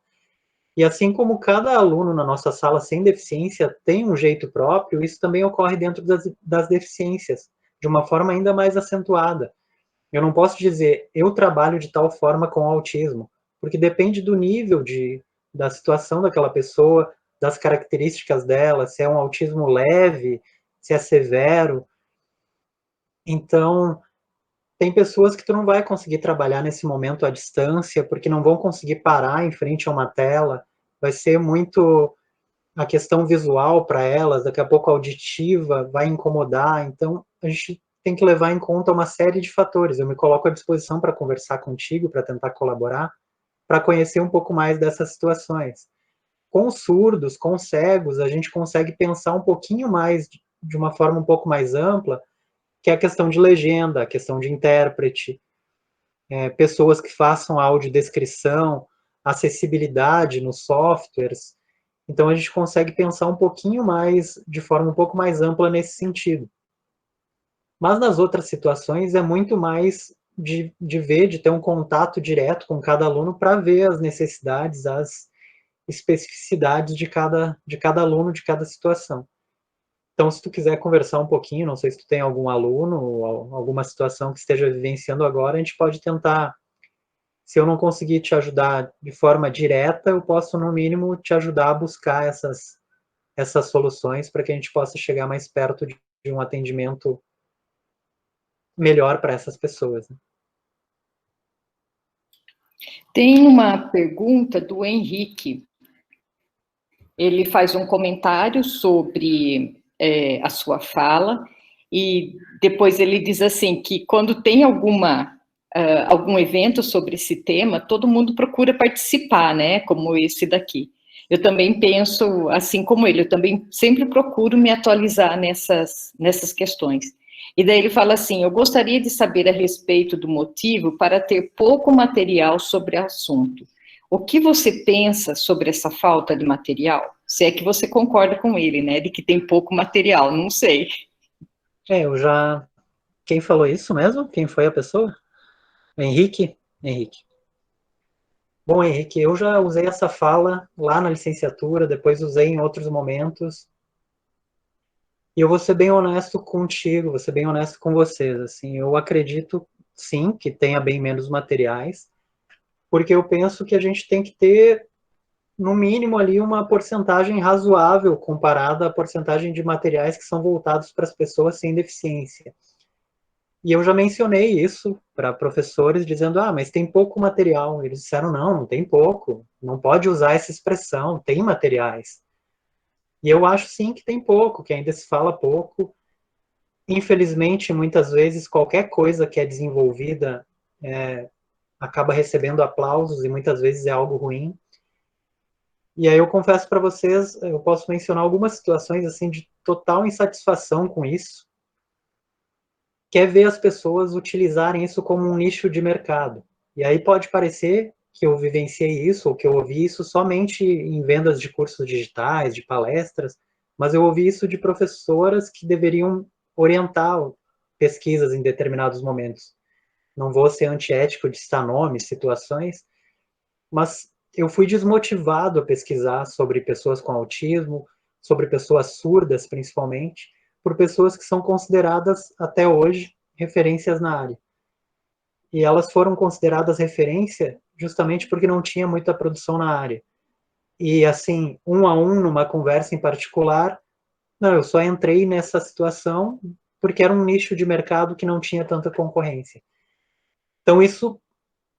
S4: E assim como cada aluno na nossa sala sem deficiência tem um jeito próprio, isso também ocorre dentro das deficiências, de uma forma ainda mais acentuada. Eu não posso dizer, eu trabalho de tal forma com autismo, porque depende do nível da situação daquela pessoa, das características dela, se é um autismo leve, se é severo. Então, tem pessoas que tu não vai conseguir trabalhar nesse momento à distância, porque não vão conseguir parar em frente a uma tela, vai ser muito a questão visual para elas, daqui a pouco auditiva, vai incomodar, então a gente tem que levar em conta uma série de fatores. Eu me coloco à disposição para conversar contigo, para tentar colaborar, para conhecer um pouco mais dessas situações. Com surdos, com cegos, a gente consegue pensar um pouquinho mais, de uma forma um pouco mais ampla, que é a questão de legenda, a questão de intérprete, pessoas que façam audiodescrição, acessibilidade nos softwares. Então, a gente consegue pensar um pouquinho mais, de forma um pouco mais ampla nesse sentido. Mas nas outras situações é muito mais de ter um contato direto com cada aluno para ver as necessidades, as especificidades de cada aluno, de cada situação. Então, se tu quiser conversar um pouquinho, não sei se tu tem algum aluno ou alguma situação que esteja vivenciando agora, a gente pode tentar, se eu não conseguir te ajudar de forma direta, eu posso, no mínimo, te ajudar a buscar essas soluções para que a gente possa chegar mais perto de um atendimento melhor para essas pessoas. Né?
S5: Tem uma pergunta do Henrique. Ele faz um comentário sobre a sua fala, e depois ele diz assim, que quando tem algum evento sobre esse tema, todo mundo procura participar, né, como esse daqui. Eu também penso, assim como ele, eu também sempre procuro me atualizar nessas questões. E daí ele fala assim, eu gostaria de saber a respeito do motivo para ter pouco material sobre o assunto. O que você pensa sobre essa falta de material? Se é que você concorda com ele, né, de que tem pouco material, não sei.
S4: Quem falou isso mesmo? Quem foi a pessoa? Henrique? Henrique. Bom, Henrique, eu já usei essa fala lá na licenciatura, depois usei em outros momentos. E eu vou ser bem honesto contigo, vou ser bem honesto com vocês. Assim, eu acredito, sim, que tenha bem menos materiais, porque eu penso que a gente tem que ter no mínimo ali uma porcentagem razoável comparada à porcentagem de materiais que são voltados para as pessoas sem deficiência. E eu já mencionei isso para professores, dizendo, mas tem pouco material. Eles disseram, não tem pouco, não pode usar essa expressão, tem materiais. E eu acho sim que tem pouco, que ainda se fala pouco. Infelizmente, muitas vezes, qualquer coisa que é desenvolvida acaba recebendo aplausos e muitas vezes é algo ruim. E aí eu confesso para vocês, eu posso mencionar algumas situações assim de total insatisfação com isso, que é ver as pessoas utilizarem isso como um nicho de mercado. E aí pode parecer que eu vivenciei isso, ou que eu ouvi isso somente em vendas de cursos digitais, de palestras, mas eu ouvi isso de professoras que deveriam orientar pesquisas em determinados momentos. Não vou ser antiético de citar nomes, situações, mas eu fui desmotivado a pesquisar sobre pessoas com autismo, sobre pessoas surdas, principalmente, por pessoas que são consideradas, até hoje, referências na área. E elas foram consideradas referência justamente porque não tinha muita produção na área. E, assim, 1 a 1, numa conversa em particular, não, eu só entrei nessa situação porque era um nicho de mercado que não tinha tanta concorrência. Então, isso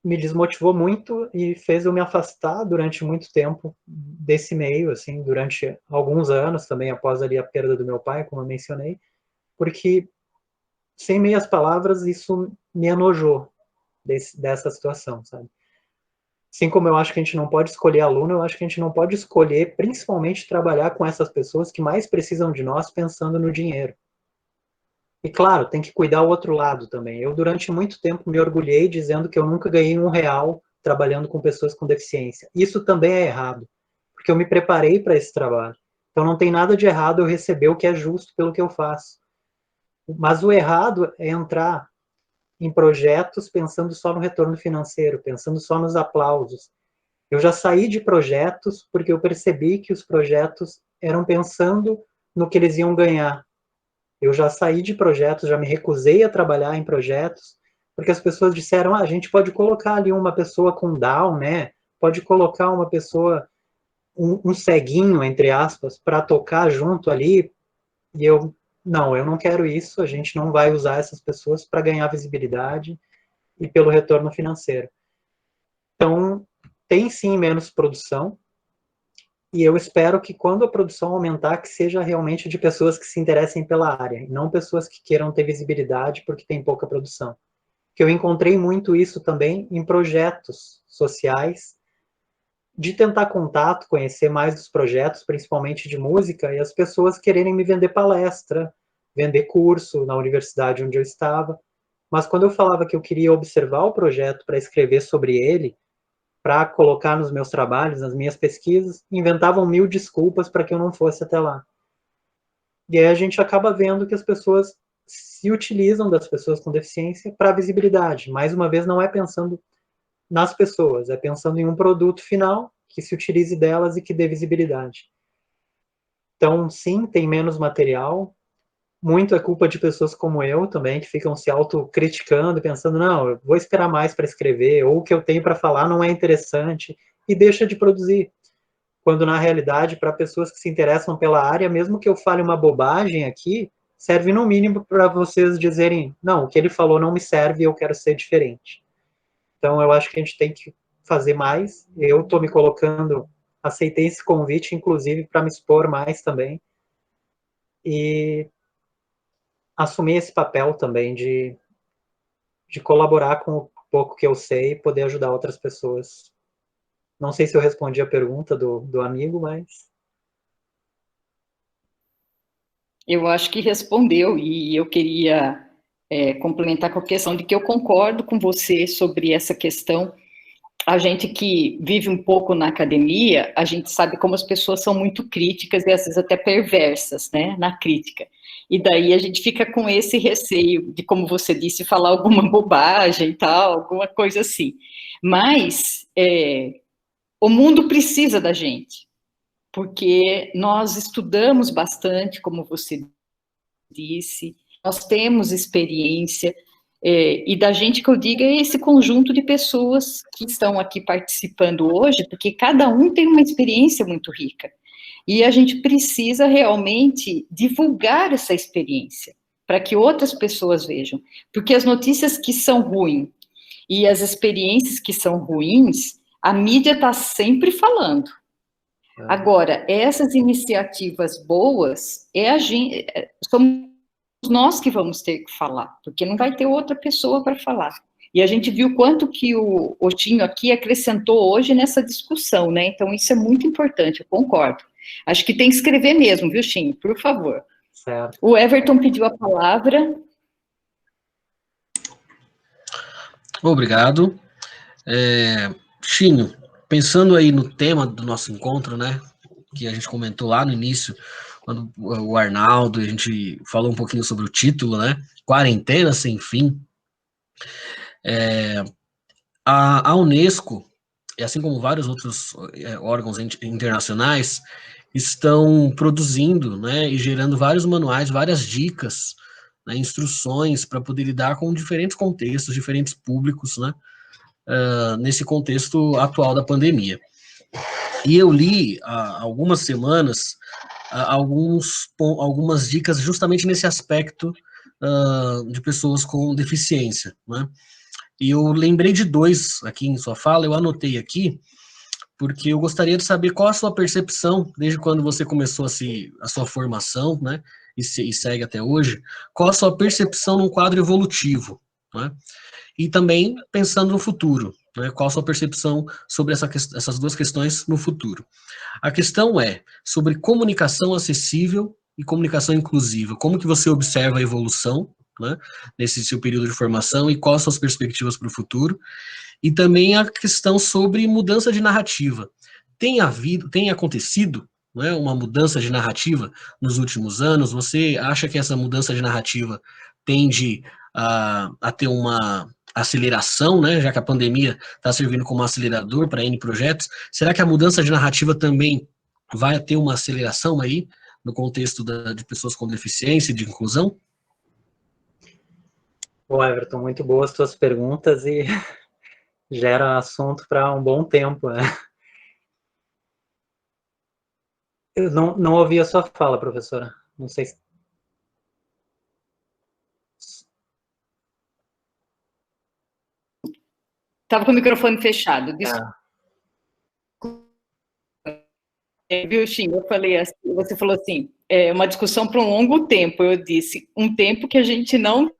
S4: me desmotivou muito e fez eu me afastar durante muito tempo desse meio, assim, durante alguns anos também, após ali a perda do meu pai, como eu mencionei, porque, sem meias palavras, isso me enojou dessa situação, sabe? Assim como eu acho que a gente não pode escolher aluno, eu acho que a gente não pode escolher, principalmente, trabalhar com essas pessoas que mais precisam de nós pensando no dinheiro. E, claro, tem que cuidar o outro lado também. Eu, durante muito tempo, me orgulhei dizendo que eu nunca ganhei R$1 trabalhando com pessoas com deficiência. Isso também é errado, porque eu me preparei para esse trabalho. Então, não tem nada de errado eu receber o que é justo pelo que eu faço. Mas o errado é entrar em projetos pensando só no retorno financeiro, pensando só nos aplausos. Eu já saí de projetos porque eu percebi que os projetos eram pensando no que eles iam ganhar. Eu já saí de projetos, já me recusei a trabalhar em projetos, porque as pessoas disseram, a gente pode colocar ali uma pessoa com Down, né? Pode colocar uma pessoa, um ceguinho, entre aspas, para tocar junto ali. E eu não quero isso, a gente não vai usar essas pessoas para ganhar visibilidade e pelo retorno financeiro. Então, tem sim menos produção, e eu espero que quando a produção aumentar, que seja realmente de pessoas que se interessem pela área, e não pessoas que queiram ter visibilidade porque tem pouca produção. Que eu encontrei muito isso também em projetos sociais, de tentar contato, conhecer mais dos projetos, principalmente de música, e as pessoas quererem me vender palestra, vender curso na universidade onde eu estava. Mas quando eu falava que eu queria observar o projeto para escrever sobre ele, para colocar nos meus trabalhos, nas minhas pesquisas, inventavam 1000 desculpas para que eu não fosse até lá. E aí a gente acaba vendo que as pessoas se utilizam das pessoas com deficiência para visibilidade. Mais uma vez, não é pensando nas pessoas, é pensando em um produto final que se utilize delas e que dê visibilidade. Então, sim, tem menos material, muito é culpa de pessoas como eu também, que ficam se autocriticando, pensando, não, eu vou esperar mais para escrever, ou o que eu tenho para falar não é interessante, e deixa de produzir. Quando, na realidade, para pessoas que se interessam pela área, mesmo que eu fale uma bobagem aqui, serve no mínimo para vocês dizerem, não, o que ele falou não me serve, eu quero ser diferente. Então, eu acho que a gente tem que fazer mais. Eu estou me colocando, aceitei esse convite, inclusive, para me expor mais também. E assumir esse papel também de colaborar com o pouco que eu sei e poder ajudar outras pessoas. Não sei se eu respondi a pergunta do amigo, mas...
S5: Eu acho que respondeu, e eu queria complementar com a questão de que eu concordo com você sobre essa questão. A gente que vive um pouco na academia, a gente sabe como as pessoas são muito críticas e às vezes até perversas, né, na crítica. E daí a gente fica com esse receio de, como você disse, falar alguma bobagem e tal, alguma coisa assim. Mas o mundo precisa da gente, porque nós estudamos bastante, como você disse, nós temos experiência, E da gente que eu digo é esse conjunto de pessoas que estão aqui participando hoje, porque cada um tem uma experiência muito rica. E a gente precisa realmente divulgar essa experiência, para que outras pessoas vejam. Porque as notícias que são ruins e as experiências que são ruins, a mídia está sempre falando. Agora, essas iniciativas boas, somos nós que vamos ter que falar, porque não vai ter outra pessoa para falar. E a gente viu quanto que o Tinho aqui acrescentou hoje nessa discussão, né? Então, isso é muito importante, eu concordo. Acho que tem que escrever mesmo, viu, Tinho? Por favor.
S4: Certo.
S5: O Everton pediu a palavra.
S2: Obrigado. Tinho, pensando aí no tema do nosso encontro, né, que a gente comentou lá no início, quando o Arnaldo, a gente falou um pouquinho sobre o título, né, Quarentena Sem Fim. A Unesco, e assim como vários outros órgãos internacionais, estão produzindo, né, e gerando vários manuais, várias dicas, né, instruções para poder lidar com diferentes contextos, diferentes públicos, né, nesse contexto atual da pandemia. E eu li há algumas semanas algumas dicas justamente nesse aspecto de pessoas com deficiência, né? E eu lembrei de dois aqui em sua fala, eu anotei aqui, porque eu gostaria de saber qual a sua percepção, desde quando você começou a sua formação, né, e segue até hoje, qual a sua percepção num quadro evolutivo, né? E também pensando no futuro, né, qual a sua percepção sobre essas duas questões no futuro. A questão é sobre comunicação acessível e comunicação inclusiva. Como que você observa a evolução, né, nesse seu período de formação e quais as suas perspectivas para o futuro? E também a questão sobre mudança de narrativa. Tem acontecido, né, uma mudança de narrativa nos últimos anos? Você acha que essa mudança de narrativa tende a ter uma aceleração, né, já que a pandemia está servindo como acelerador para N projetos? Será que a mudança de narrativa também vai ter uma aceleração aí no contexto de pessoas com deficiência e de inclusão?
S4: Bom, Everton, muito boas tuas perguntas e gera assunto para um bom tempo, né? Eu não ouvi a sua fala, professora. Não sei se...
S5: Estava com o microfone fechado. Viu, Xim? Eu falei assim, você falou assim, uma discussão para um longo tempo. Eu disse, um tempo que a gente não...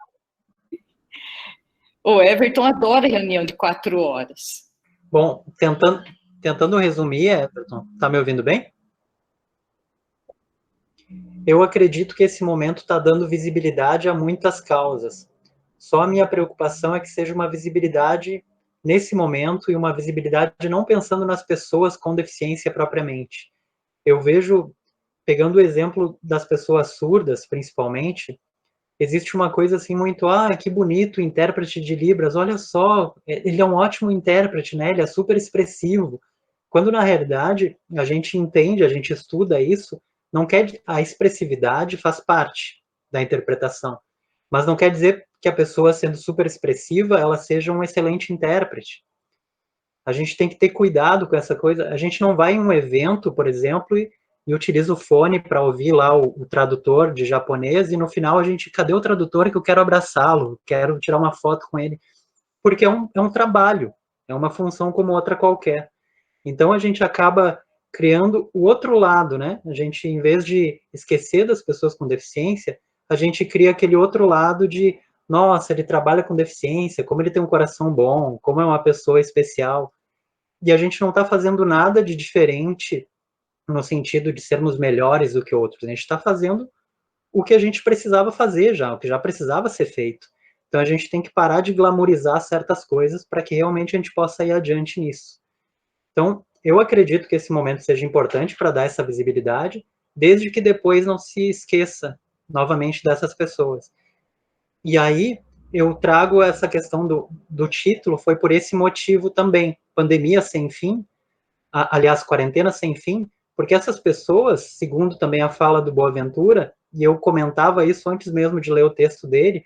S5: O Everton adora reunião de 4 horas.
S4: Bom, tentando resumir, Everton, tá me ouvindo bem? Eu acredito que esse momento está dando visibilidade a muitas causas. Só a minha preocupação é que seja uma visibilidade nesse momento e uma visibilidade não pensando nas pessoas com deficiência propriamente. Eu vejo, pegando o exemplo das pessoas surdas, principalmente, existe uma coisa assim muito, que bonito, intérprete de Libras, olha só, ele é um ótimo intérprete, né? Ele é super expressivo. Quando, na realidade, a gente entende, a gente estuda isso, não quer, a expressividade faz parte da interpretação, mas não quer dizer que a pessoa, sendo super expressiva, ela seja um excelente intérprete. A gente tem que ter cuidado com essa coisa. A gente não vai em um evento, por exemplo, e utiliza o fone para ouvir lá o tradutor de japonês, e no final a gente, cadê o tradutor que eu quero abraçá-lo, quero tirar uma foto com ele? Porque é um trabalho, é uma função como outra qualquer. Então a gente acaba criando o outro lado, né? A gente, em vez de esquecer das pessoas com deficiência, a gente cria aquele outro lado de, nossa, ele trabalha com deficiência, como ele tem um coração bom, como é uma pessoa especial. E a gente não está fazendo nada de diferente no sentido de sermos melhores do que outros. A gente está fazendo o que a gente precisava fazer já, o que já precisava ser feito. Então a gente tem que parar de glamorizar certas coisas para que realmente a gente possa ir adiante nisso. Então, eu acredito que esse momento seja importante para dar essa visibilidade, desde que depois não se esqueça novamente dessas pessoas. E aí, eu trago essa questão do título, foi por esse motivo também, Pandemia Sem Fim, aliás, Quarentena Sem Fim, porque essas pessoas, segundo também a fala do Boaventura, e eu comentava isso antes mesmo de ler o texto dele,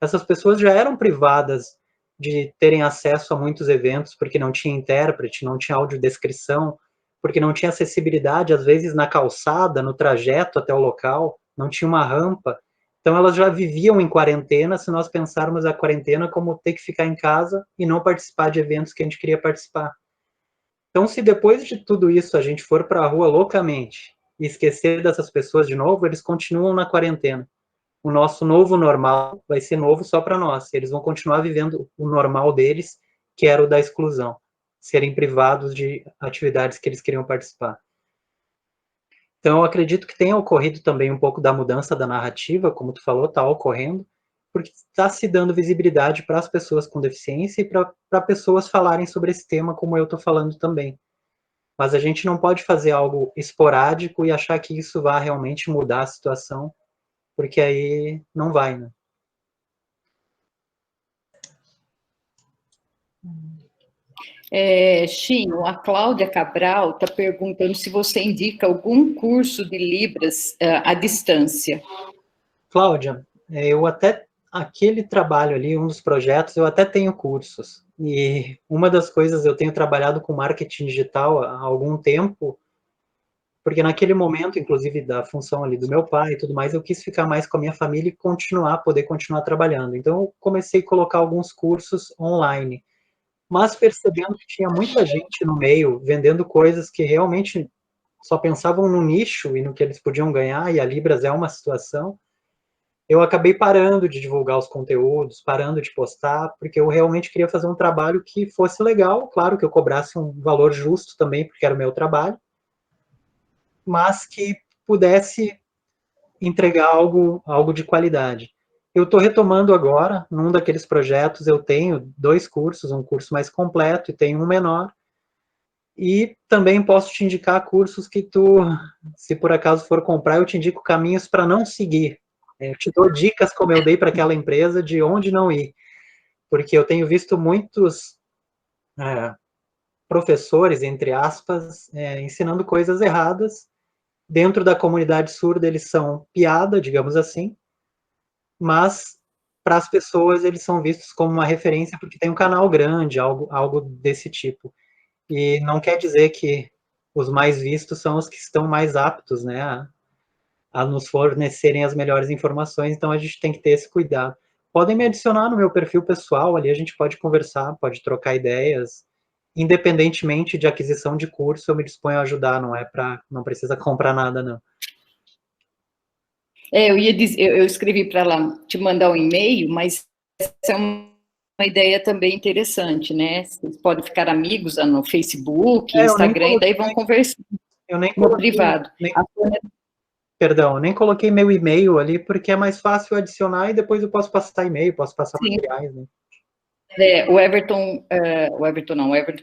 S4: essas pessoas já eram privadas de terem acesso a muitos eventos, porque não tinha intérprete, não tinha audiodescrição, porque não tinha acessibilidade, às vezes, na calçada, no trajeto até o local, não tinha uma rampa. Então, elas já viviam em quarentena, se nós pensarmos a quarentena como ter que ficar em casa e não participar de eventos que a gente queria participar. Então, se depois de tudo isso a gente for para a rua loucamente e esquecer dessas pessoas de novo, eles continuam na quarentena. O nosso novo normal vai ser novo só para nós. Eles vão continuar vivendo o normal deles, que era o da exclusão, serem privados de atividades que eles queriam participar. Então, eu acredito que tenha ocorrido também um pouco da mudança da narrativa, como tu falou, está ocorrendo, porque está se dando visibilidade para as pessoas com deficiência e para pessoas falarem sobre esse tema, como eu estou falando também. Mas a gente não pode fazer algo esporádico e achar que isso vai realmente mudar a situação, porque aí não vai, né?
S5: Chinho, a Cláudia Cabral está perguntando se você indica algum curso de Libras à distância.
S4: Cláudia, eu até, aquele trabalho ali, um dos projetos, eu até tenho cursos. E uma das coisas, eu tenho trabalhado com marketing digital há algum tempo, porque naquele momento, inclusive, da função ali do meu pai e tudo mais, eu quis ficar mais com a minha família e poder continuar trabalhando. Então, eu comecei a colocar alguns cursos online, mas percebendo que tinha muita gente no meio, vendendo coisas que realmente só pensavam no nicho e no que eles podiam ganhar, e a Libras é uma situação, eu acabei parando de divulgar os conteúdos, parando de postar, porque eu realmente queria fazer um trabalho que fosse legal, claro que eu cobrasse um valor justo também, porque era o meu trabalho, mas que pudesse entregar algo de qualidade. Eu estou retomando agora, num daqueles projetos, eu tenho 2 cursos, um curso mais completo e tenho um menor, e também posso te indicar cursos que tu, se por acaso for comprar, eu te indico caminhos para não seguir. Eu te dou dicas, como eu dei para aquela empresa, de onde não ir, porque eu tenho visto muitos professores, entre aspas, ensinando coisas erradas. Dentro da comunidade surda, eles são piada, digamos assim, mas para as pessoas eles são vistos como uma referência porque tem um canal grande, algo desse tipo. E não quer dizer que os mais vistos são os que estão mais aptos, né, a nos fornecerem as melhores informações, então a gente tem que ter esse cuidado. Podem me adicionar no meu perfil pessoal, ali a gente pode conversar, pode trocar ideias, independentemente de aquisição de curso, eu me disponho a ajudar, não precisa comprar nada, não.
S5: Eu ia dizer, eu escrevi para ela te mandar um e-mail, mas essa é uma ideia também interessante, né? Vocês podem ficar amigos no Facebook, Instagram, e daí vão conversar no privado.
S4: Perdão, eu nem coloquei meu e-mail ali, porque é mais fácil adicionar e depois eu posso passar e-mail, posso passar materiais, né?
S5: O Everton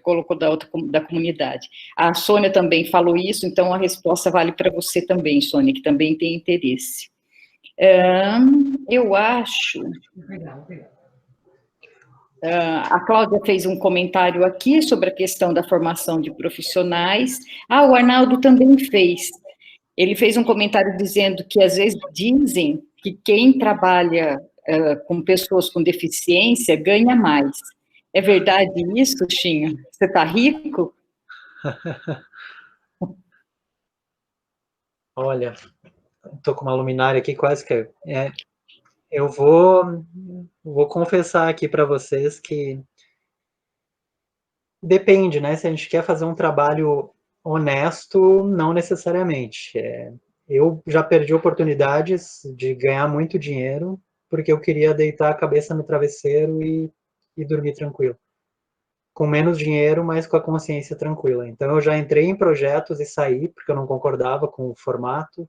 S5: colocou da comunidade. A Sônia também falou isso, então a resposta vale para você também, Sônia, que também tem interesse. Eu acho... a Cláudia fez um comentário aqui sobre a questão da formação de profissionais. O Arnaldo também fez. Ele fez um comentário dizendo que, às vezes, dizem que quem trabalha com pessoas com deficiência ganha mais. É verdade isso, Chinho? Você está rico?
S4: Olha, estou com uma luminária aqui quase que... eu vou confessar aqui para vocês que depende, né? Se a gente quer fazer um trabalho honesto, não necessariamente. Eu já perdi oportunidades de ganhar muito dinheiro porque eu queria deitar a cabeça no travesseiro e dormir tranquilo. Com menos dinheiro, mas com a consciência tranquila. Então, eu já entrei em projetos e saí porque eu não concordava com o formato.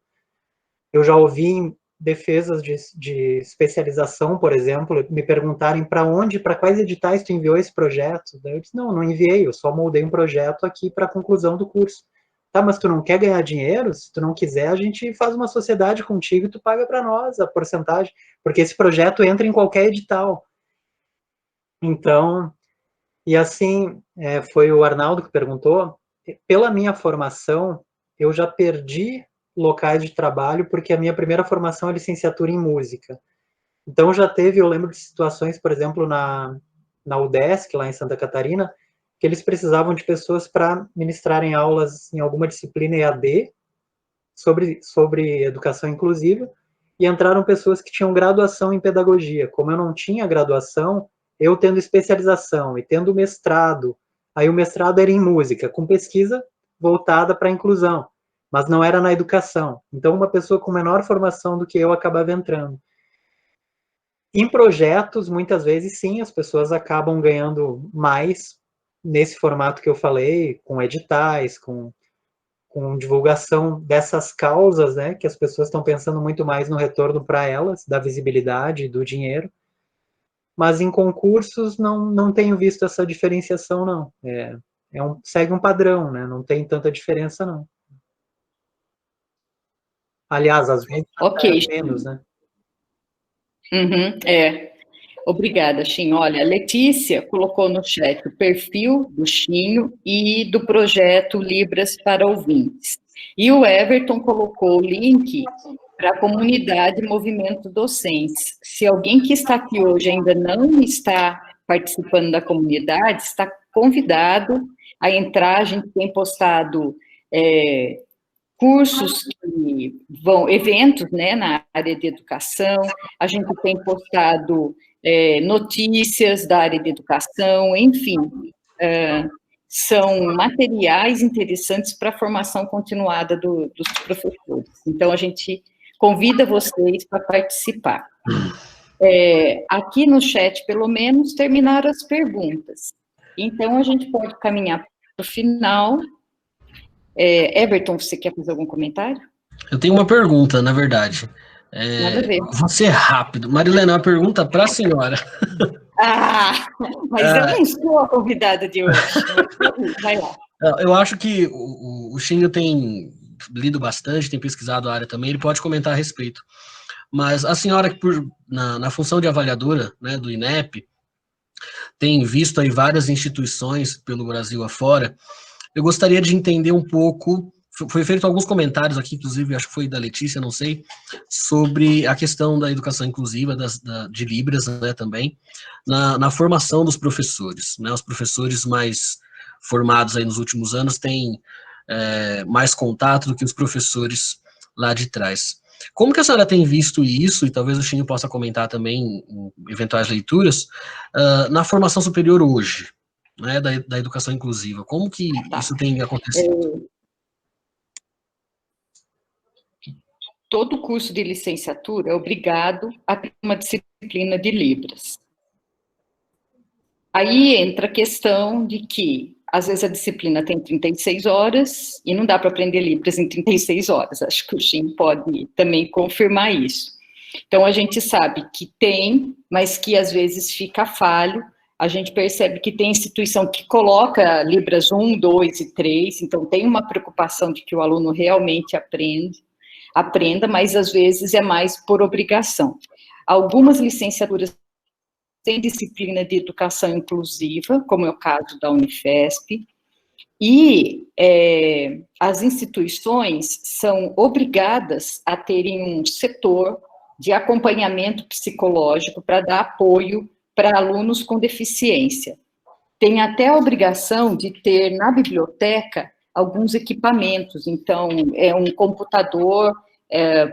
S4: Eu já ouvi defesas de especialização, por exemplo, me perguntarem para quais editais tu enviou esse projeto. Daí eu disse, não enviei, eu só moldei um projeto aqui para a conclusão do curso. Tá, mas tu não quer ganhar dinheiro? Se tu não quiser, a gente faz uma sociedade contigo e tu paga para nós a porcentagem, porque esse projeto entra em qualquer edital. Então, e assim, foi o Arnaldo que perguntou, pela minha formação, eu já perdi locais de trabalho, porque a minha primeira formação é licenciatura em música. Então, já teve, eu lembro de situações, por exemplo, na UDESC, lá em Santa Catarina, que eles precisavam de pessoas para ministrarem aulas em alguma disciplina EAD sobre educação inclusiva, e entraram pessoas que tinham graduação em pedagogia. Como eu não tinha graduação, eu tendo especialização e tendo mestrado, aí o mestrado era em música, com pesquisa voltada para a inclusão, mas não era na educação. Então, uma pessoa com menor formação do que eu acabava entrando. Em projetos, muitas vezes, sim, as pessoas acabam ganhando mais nesse formato que eu falei, com editais, com divulgação dessas causas, né, que as pessoas estão pensando muito mais no retorno para elas, da visibilidade, do dinheiro. Mas em concursos não tenho visto essa diferenciação, não. Segue um padrão, né, não tem tanta diferença, não. Aliás, às vezes
S5: Ok.
S4: menos, né?
S5: Uhum, Obrigada, Chinho. Olha, a Letícia colocou no chat o perfil do Chinho e do projeto Libras para Ouvintes. E o Everton colocou o link para a comunidade Movimento Docentes. Se alguém que está aqui hoje ainda não está participando da comunidade, está convidado a entrar. A gente tem postado cursos que vão, eventos, né, na área de educação, a gente tem postado notícias da área de educação, enfim, são materiais interessantes para a formação continuada dos professores. Então, a gente convida vocês para participar. Aqui no chat, pelo menos, terminaram as perguntas. Então, a gente pode caminhar para o final. Everton, você quer fazer algum comentário?
S2: Eu tenho uma pergunta, na verdade.
S5: Nada a ver.
S2: Você é rápido. Marilena, uma pergunta para a senhora.
S5: Mas eu não sou a convidada de hoje. Vai lá.
S2: Eu acho que o Chinho tem lido bastante, tem pesquisado a área também, ele pode comentar a respeito. Mas a senhora, na função de avaliadora, né, do INEP, tem visto aí várias instituições pelo Brasil afora. Eu gostaria de entender um pouco, foi feito alguns comentários aqui, inclusive, acho que foi da Letícia, não sei, sobre a questão da educação inclusiva, de Libras, né, também, na formação dos professores, né, os professores mais formados aí nos últimos anos têm mais contato do que os professores lá de trás. Como que a senhora tem visto isso, e talvez o Chinho possa comentar também em eventuais leituras, na formação superior hoje? Né, da educação inclusiva. Como que isso tem acontecido?
S5: Todo curso de licenciatura é obrigado a ter uma disciplina de Libras. Aí entra a questão de que, às vezes, a disciplina tem 36 horas e não dá para aprender Libras em 36 horas. Acho que o Chinho pode também confirmar isso. Então, a gente sabe que tem, mas que, às vezes, fica falho. A gente percebe que tem instituição que coloca Libras 1, 2 e 3, então tem uma preocupação de que o aluno realmente aprenda, mas às vezes é mais por obrigação. Algumas licenciaturas têm disciplina de educação inclusiva, como é o caso da Unifesp, e as instituições são obrigadas a terem um setor de acompanhamento psicológico para dar apoio para alunos com deficiência. Tem até a obrigação de ter na biblioteca alguns equipamentos, então, um computador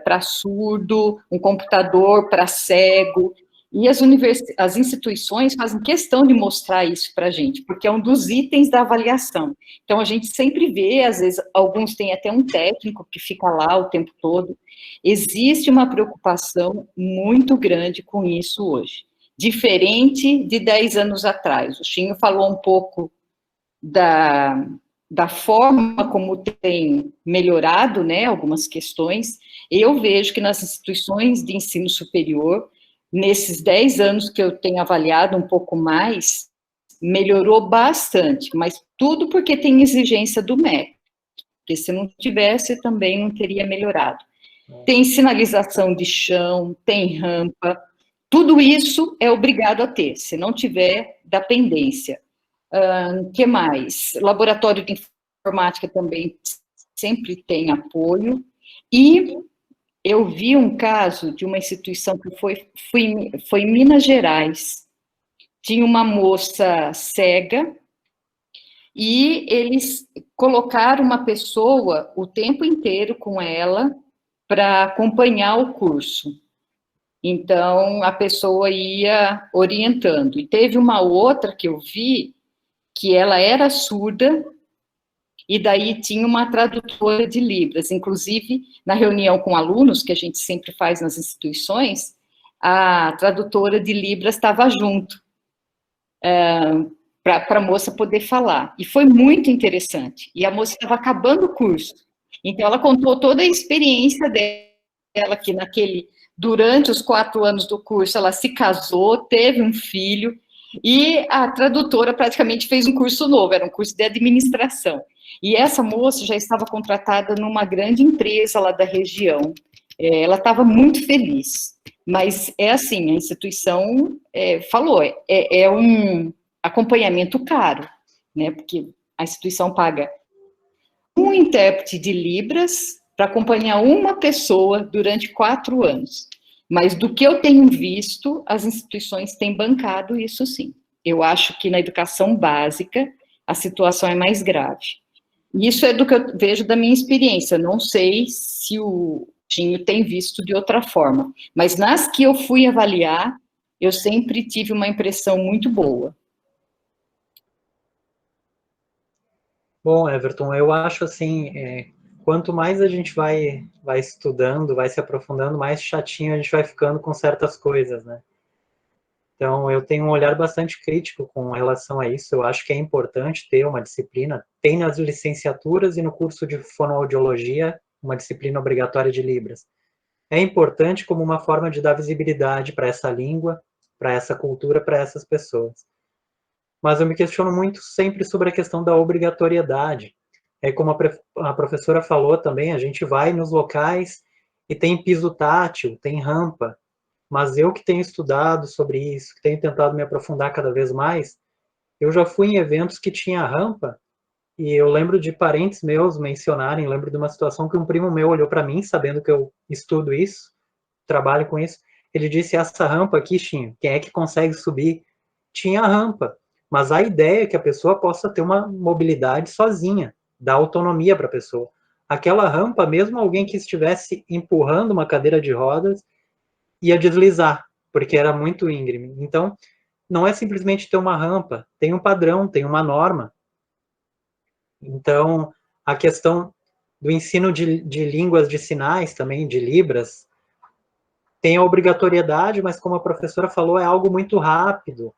S5: para surdo, um computador para cego, e as instituições fazem questão de mostrar isso para a gente, porque é um dos itens da avaliação. Então, a gente sempre vê, às vezes, alguns têm até um técnico que fica lá o tempo todo. Existe uma preocupação muito grande com isso hoje. Diferente de 10 anos atrás. O Chinho falou um pouco da forma como tem melhorado, né, algumas questões. Eu vejo que nas instituições de ensino superior, nesses 10 anos que eu tenho avaliado um pouco mais, melhorou bastante, mas tudo porque tem exigência do MEC, porque se não tivesse, também não teria melhorado. Tem sinalização de chão, tem rampa, tudo isso é obrigado a ter, se não tiver, dá pendência. Que mais? Laboratório de informática também sempre tem apoio, e eu vi um caso de uma instituição que foi em Minas Gerais. Tinha uma moça cega e eles colocaram uma pessoa o tempo inteiro com ela para acompanhar o curso. Então, a pessoa ia orientando. E teve uma outra que eu vi, que ela era surda, e daí tinha uma tradutora de Libras. Inclusive, na reunião com alunos, que a gente sempre faz nas instituições, a tradutora de Libras estava junto, para a moça poder falar. E foi muito interessante. E a moça estava acabando o curso. Então, ela contou toda a experiência dela, que durante os 4 anos do curso, ela se casou, teve um filho, e a tradutora praticamente fez um curso novo, era um curso de administração. E essa moça já estava contratada numa grande empresa lá da região. Ela estava muito feliz. Mas é assim, a instituição falou, é um acompanhamento caro, né? Porque a instituição paga um intérprete de Libras para acompanhar uma pessoa durante 4 anos. Mas do que eu tenho visto, as instituições têm bancado isso sim. Eu acho que na educação básica a situação é mais grave. Isso é do que eu vejo da minha experiência. Não sei se o Tinho tem visto de outra forma, mas nas que eu fui avaliar, eu sempre tive uma impressão muito boa.
S4: Bom, Everton, eu acho assim, quanto mais a gente vai estudando, vai se aprofundando, mais chatinho a gente vai ficando com certas coisas, né? Então, eu tenho um olhar bastante crítico com relação a isso. Eu acho que é importante ter uma disciplina. Tem nas licenciaturas e no curso de fonoaudiologia uma disciplina obrigatória de Libras. É importante como uma forma de dar visibilidade para essa língua, para essa cultura, para essas pessoas. Mas eu me questiono muito sempre sobre a questão da obrigatoriedade. Como a professora falou também, a gente vai nos locais e tem piso tátil, tem rampa, mas eu que tenho estudado sobre isso, que tenho tentado me aprofundar cada vez mais, eu já fui em eventos que tinha rampa, e eu lembro de parentes meus mencionarem, lembro de uma situação que um primo meu olhou para mim, sabendo que eu estudo isso, trabalho com isso, ele disse, essa rampa aqui, Chinho, quem é que consegue subir? Tinha rampa, mas a ideia é que a pessoa possa ter uma mobilidade sozinha, dar autonomia para a pessoa. Aquela rampa, mesmo alguém que estivesse empurrando uma cadeira de rodas, ia deslizar, porque era muito íngreme. Então, não é simplesmente ter uma rampa, tem um padrão, tem uma norma. Então, a questão do ensino de línguas de sinais também, de Libras, tem a obrigatoriedade, mas como a professora falou, é algo muito rápido.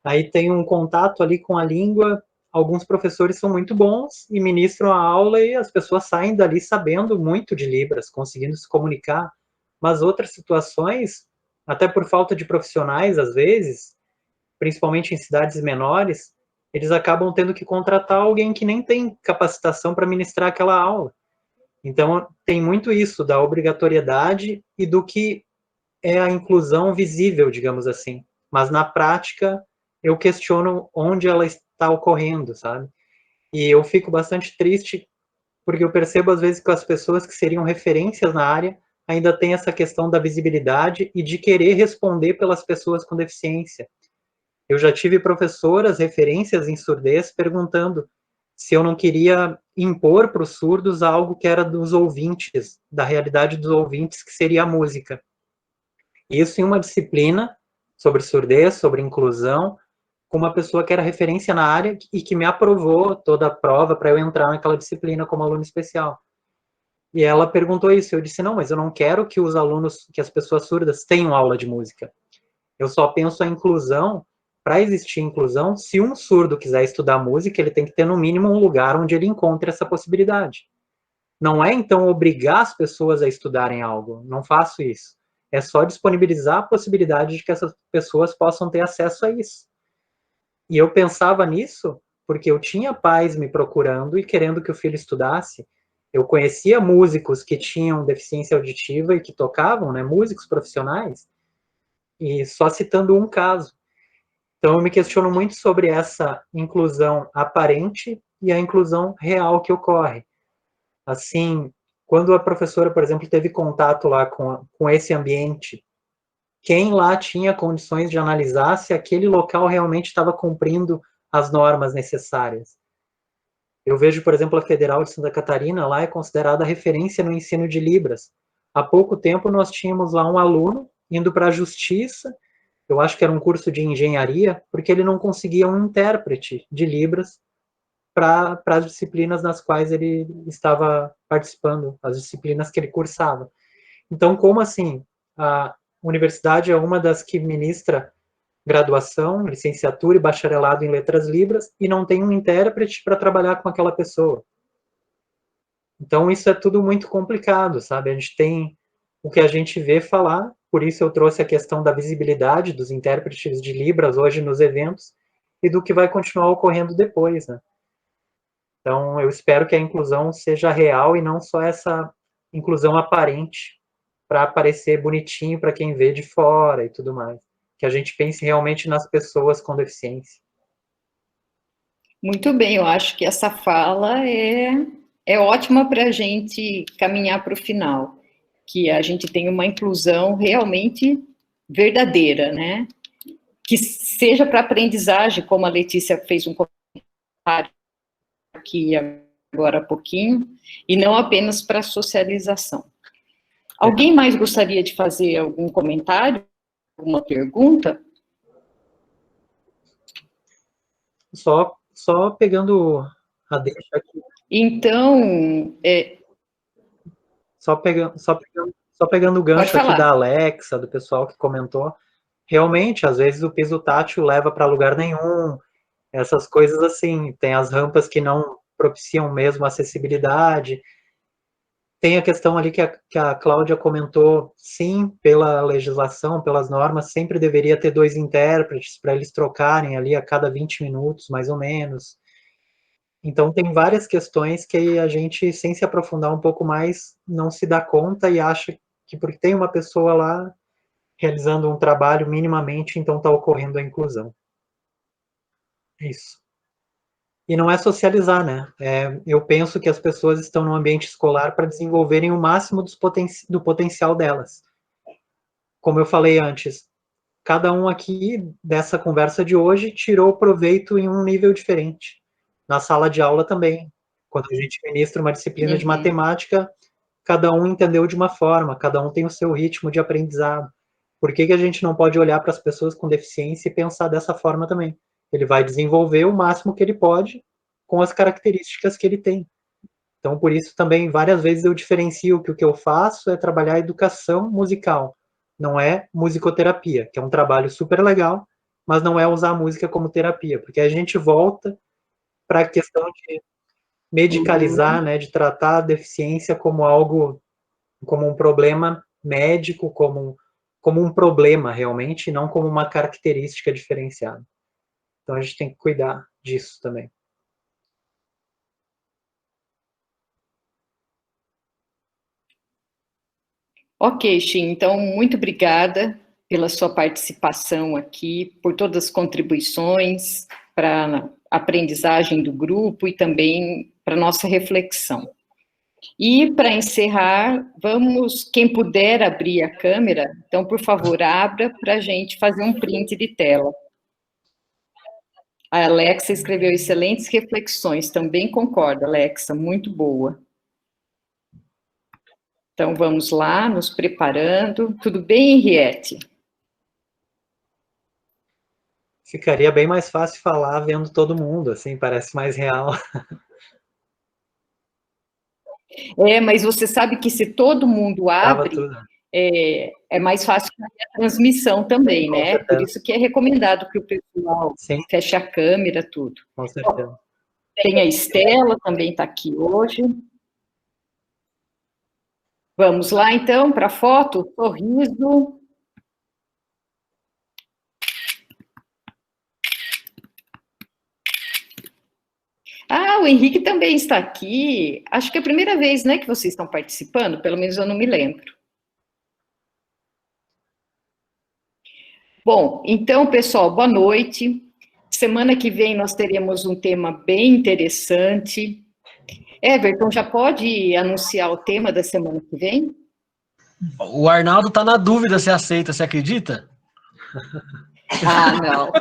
S4: Aí tem um contato ali com a língua, alguns professores são muito bons e ministram a aula e as pessoas saem dali sabendo muito de Libras, conseguindo se comunicar, mas outras situações, até por falta de profissionais, às vezes, principalmente em cidades menores, eles acabam tendo que contratar alguém que nem tem capacitação para ministrar aquela aula. Então, tem muito isso da obrigatoriedade e do que é a inclusão visível, digamos assim. Mas, na prática, eu questiono onde ela está ocorrendo, sabe? E eu fico bastante triste porque eu percebo, às vezes, que as pessoas que seriam referências na área ainda tem essa questão da visibilidade e de querer responder pelas pessoas com deficiência. Eu já tive professoras, referências em surdez, perguntando se eu não queria impor para os surdos algo que era dos ouvintes, da realidade dos ouvintes, que seria a música. Isso em uma disciplina sobre surdez, sobre inclusão, com uma pessoa que era referência na área e que me aprovou toda a prova para eu entrar naquela disciplina como aluno especial. E ela perguntou isso, eu disse, não, mas eu não quero que os alunos, que as pessoas surdas tenham aula de música. Eu só penso a inclusão, para existir inclusão, se um surdo quiser estudar música, ele tem que ter no mínimo um lugar onde ele encontre essa possibilidade. Não é, então, obrigar as pessoas a estudarem algo, não faço isso. É só disponibilizar a possibilidade de que essas pessoas possam ter acesso a isso. E eu pensava nisso porque eu tinha pais me procurando e querendo que o filho estudasse. Eu conhecia músicos que tinham deficiência auditiva e que tocavam, né, músicos profissionais, e só citando um caso. Então, eu me questiono muito sobre essa inclusão aparente e a inclusão real que ocorre. Assim, quando a professora, por exemplo, teve contato lá com esse ambiente, quem lá tinha condições de analisar se aquele local realmente estava cumprindo as normas necessárias? Eu vejo, por exemplo, a Federal de Santa Catarina, lá é considerada referência no ensino de Libras. Há pouco tempo nós tínhamos lá um aluno indo para a justiça, eu acho que era um curso de engenharia, porque ele não conseguia um intérprete de Libras para as disciplinas nas quais ele estava participando, as disciplinas que ele cursava. Então, como assim? A universidade é uma das que ministra graduação, licenciatura e bacharelado em letras libras e não tem um intérprete para trabalhar com aquela pessoa. Então, isso é tudo muito complicado, sabe? A gente tem o que a gente vê falar, por isso eu trouxe a questão da visibilidade dos intérpretes de Libras hoje nos eventos e do que vai continuar ocorrendo depois, né? Então, eu espero que a inclusão seja real e não só essa inclusão aparente para parecer bonitinho para quem vê de fora e tudo mais. Que a gente pense realmente nas pessoas com deficiência.
S5: Muito bem, eu acho que essa fala é ótima para a gente caminhar para o final, que a gente tenha uma inclusão realmente verdadeira, né? Que seja para aprendizagem, como a Letícia fez um comentário aqui agora há pouquinho, e não apenas para socialização. Alguém mais gostaria de fazer algum comentário, alguma pergunta?
S4: Só pegando a deixa aqui.
S5: Então,
S4: Só pegando o gancho aqui da Alexa, do pessoal que comentou, realmente, às vezes o piso tátil leva para lugar nenhum, essas coisas assim, tem as rampas que não propiciam mesmo acessibilidade, tem a questão ali que a Cláudia comentou, sim, pela legislação, pelas normas, sempre deveria ter 2 intérpretes para eles trocarem ali a cada 20 minutos, mais ou menos. Então, tem várias questões que a gente, sem se aprofundar um pouco mais, não se dá conta e acha que porque tem uma pessoa lá realizando um trabalho minimamente, então está ocorrendo a inclusão. É isso. E não é socializar, né? Eu penso que as pessoas estão no ambiente escolar para desenvolverem o máximo do potencial delas. Como eu falei antes, cada um aqui, dessa conversa de hoje, tirou proveito em um nível diferente. Na sala de aula também. Quando a gente ministra uma disciplina de matemática, cada um entendeu de uma forma, cada um tem o seu ritmo de aprendizado. Por que a gente não pode olhar para as pessoas com deficiência e pensar dessa forma também? Ele vai desenvolver o máximo que ele pode com as características que ele tem. Então, por isso também, várias vezes eu diferencio que o que eu faço é trabalhar educação musical, não é musicoterapia, que é um trabalho super legal, mas não é usar a música como terapia, porque a gente volta para a questão de medicalizar, né, de tratar a deficiência como algo, como um problema médico, como um problema realmente, e não como uma característica diferenciada. Então a gente tem que cuidar disso também.
S5: Ok, Xin, então muito obrigada pela sua participação aqui, por todas as contribuições para a aprendizagem do grupo e também para a nossa reflexão. E, para encerrar, quem puder abrir a câmera, então, por favor, abra para a gente fazer um print de tela. A Alexa escreveu excelentes reflexões, também concordo, Alexa, muito boa. Então, vamos lá, nos preparando. Tudo bem, Henriette?
S4: Ficaria bem mais fácil falar vendo todo mundo, assim, parece mais real.
S5: Mas você sabe que se todo mundo abre, é mais fácil fazer a transmissão também, né? Por isso que é recomendado que o pessoal feche a câmera, tudo.
S4: Com certeza.
S5: Tem a Estela, também está aqui hoje. Vamos lá, então, para a foto, sorriso. Ah, o Henrique também está aqui. Acho que é a primeira vez, né, que vocês estão participando, pelo menos eu não me lembro. Bom, então, pessoal, boa noite. Semana que vem nós teremos um tema bem interessante. Everton, já pode anunciar o tema da semana que vem?
S2: O Arnaldo está na dúvida se aceita, você acredita?
S5: Ah, não.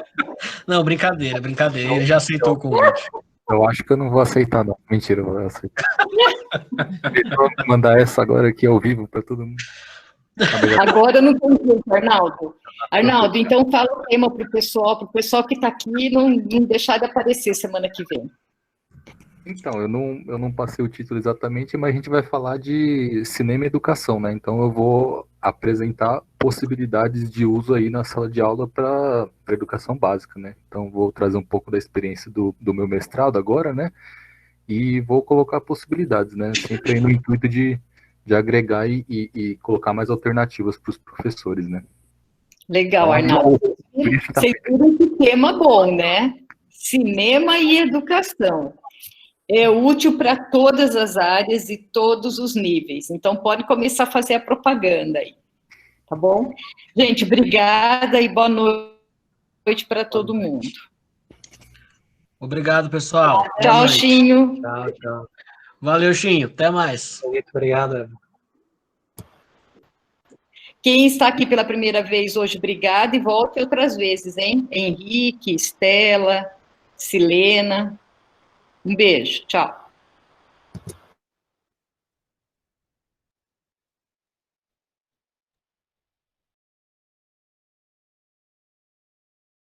S2: Não, brincadeira. Ele já aceitou o convite.
S14: Eu acho que eu não vou aceitar, não. Mentira, eu vou aceitar. Eu vou mandar essa agora aqui ao vivo para todo mundo.
S5: Agora não tem jeito, Arnaldo. Arnaldo, então fala o tema para o pessoal que está aqui não deixar de aparecer semana que vem.
S14: Então, eu não passei o título exatamente, mas a gente vai falar de cinema e educação, né? Então eu vou apresentar possibilidades de uso aí na sala de aula para educação básica, né? Então vou trazer um pouco da experiência do meu mestrado agora, né? E vou colocar possibilidades, né? Sempre aí no intuito de agregar e colocar mais alternativas para os professores, né?
S5: Legal, Arnaldo. Vocês viram que tema bom, né? Cinema e educação. É útil para todas as áreas e todos os níveis. Então, pode começar a fazer a propaganda aí. Tá bom? Gente, obrigada e boa noite para todo mundo.
S2: Obrigado, pessoal.
S5: Tchau, Chinho.
S4: Tchau.
S2: Valeu, Chinho. Até mais.
S4: Obrigado.
S5: Quem está aqui pela primeira vez hoje, obrigada e volte outras vezes, hein? Henrique, Estela, Silena. Um beijo, tchau.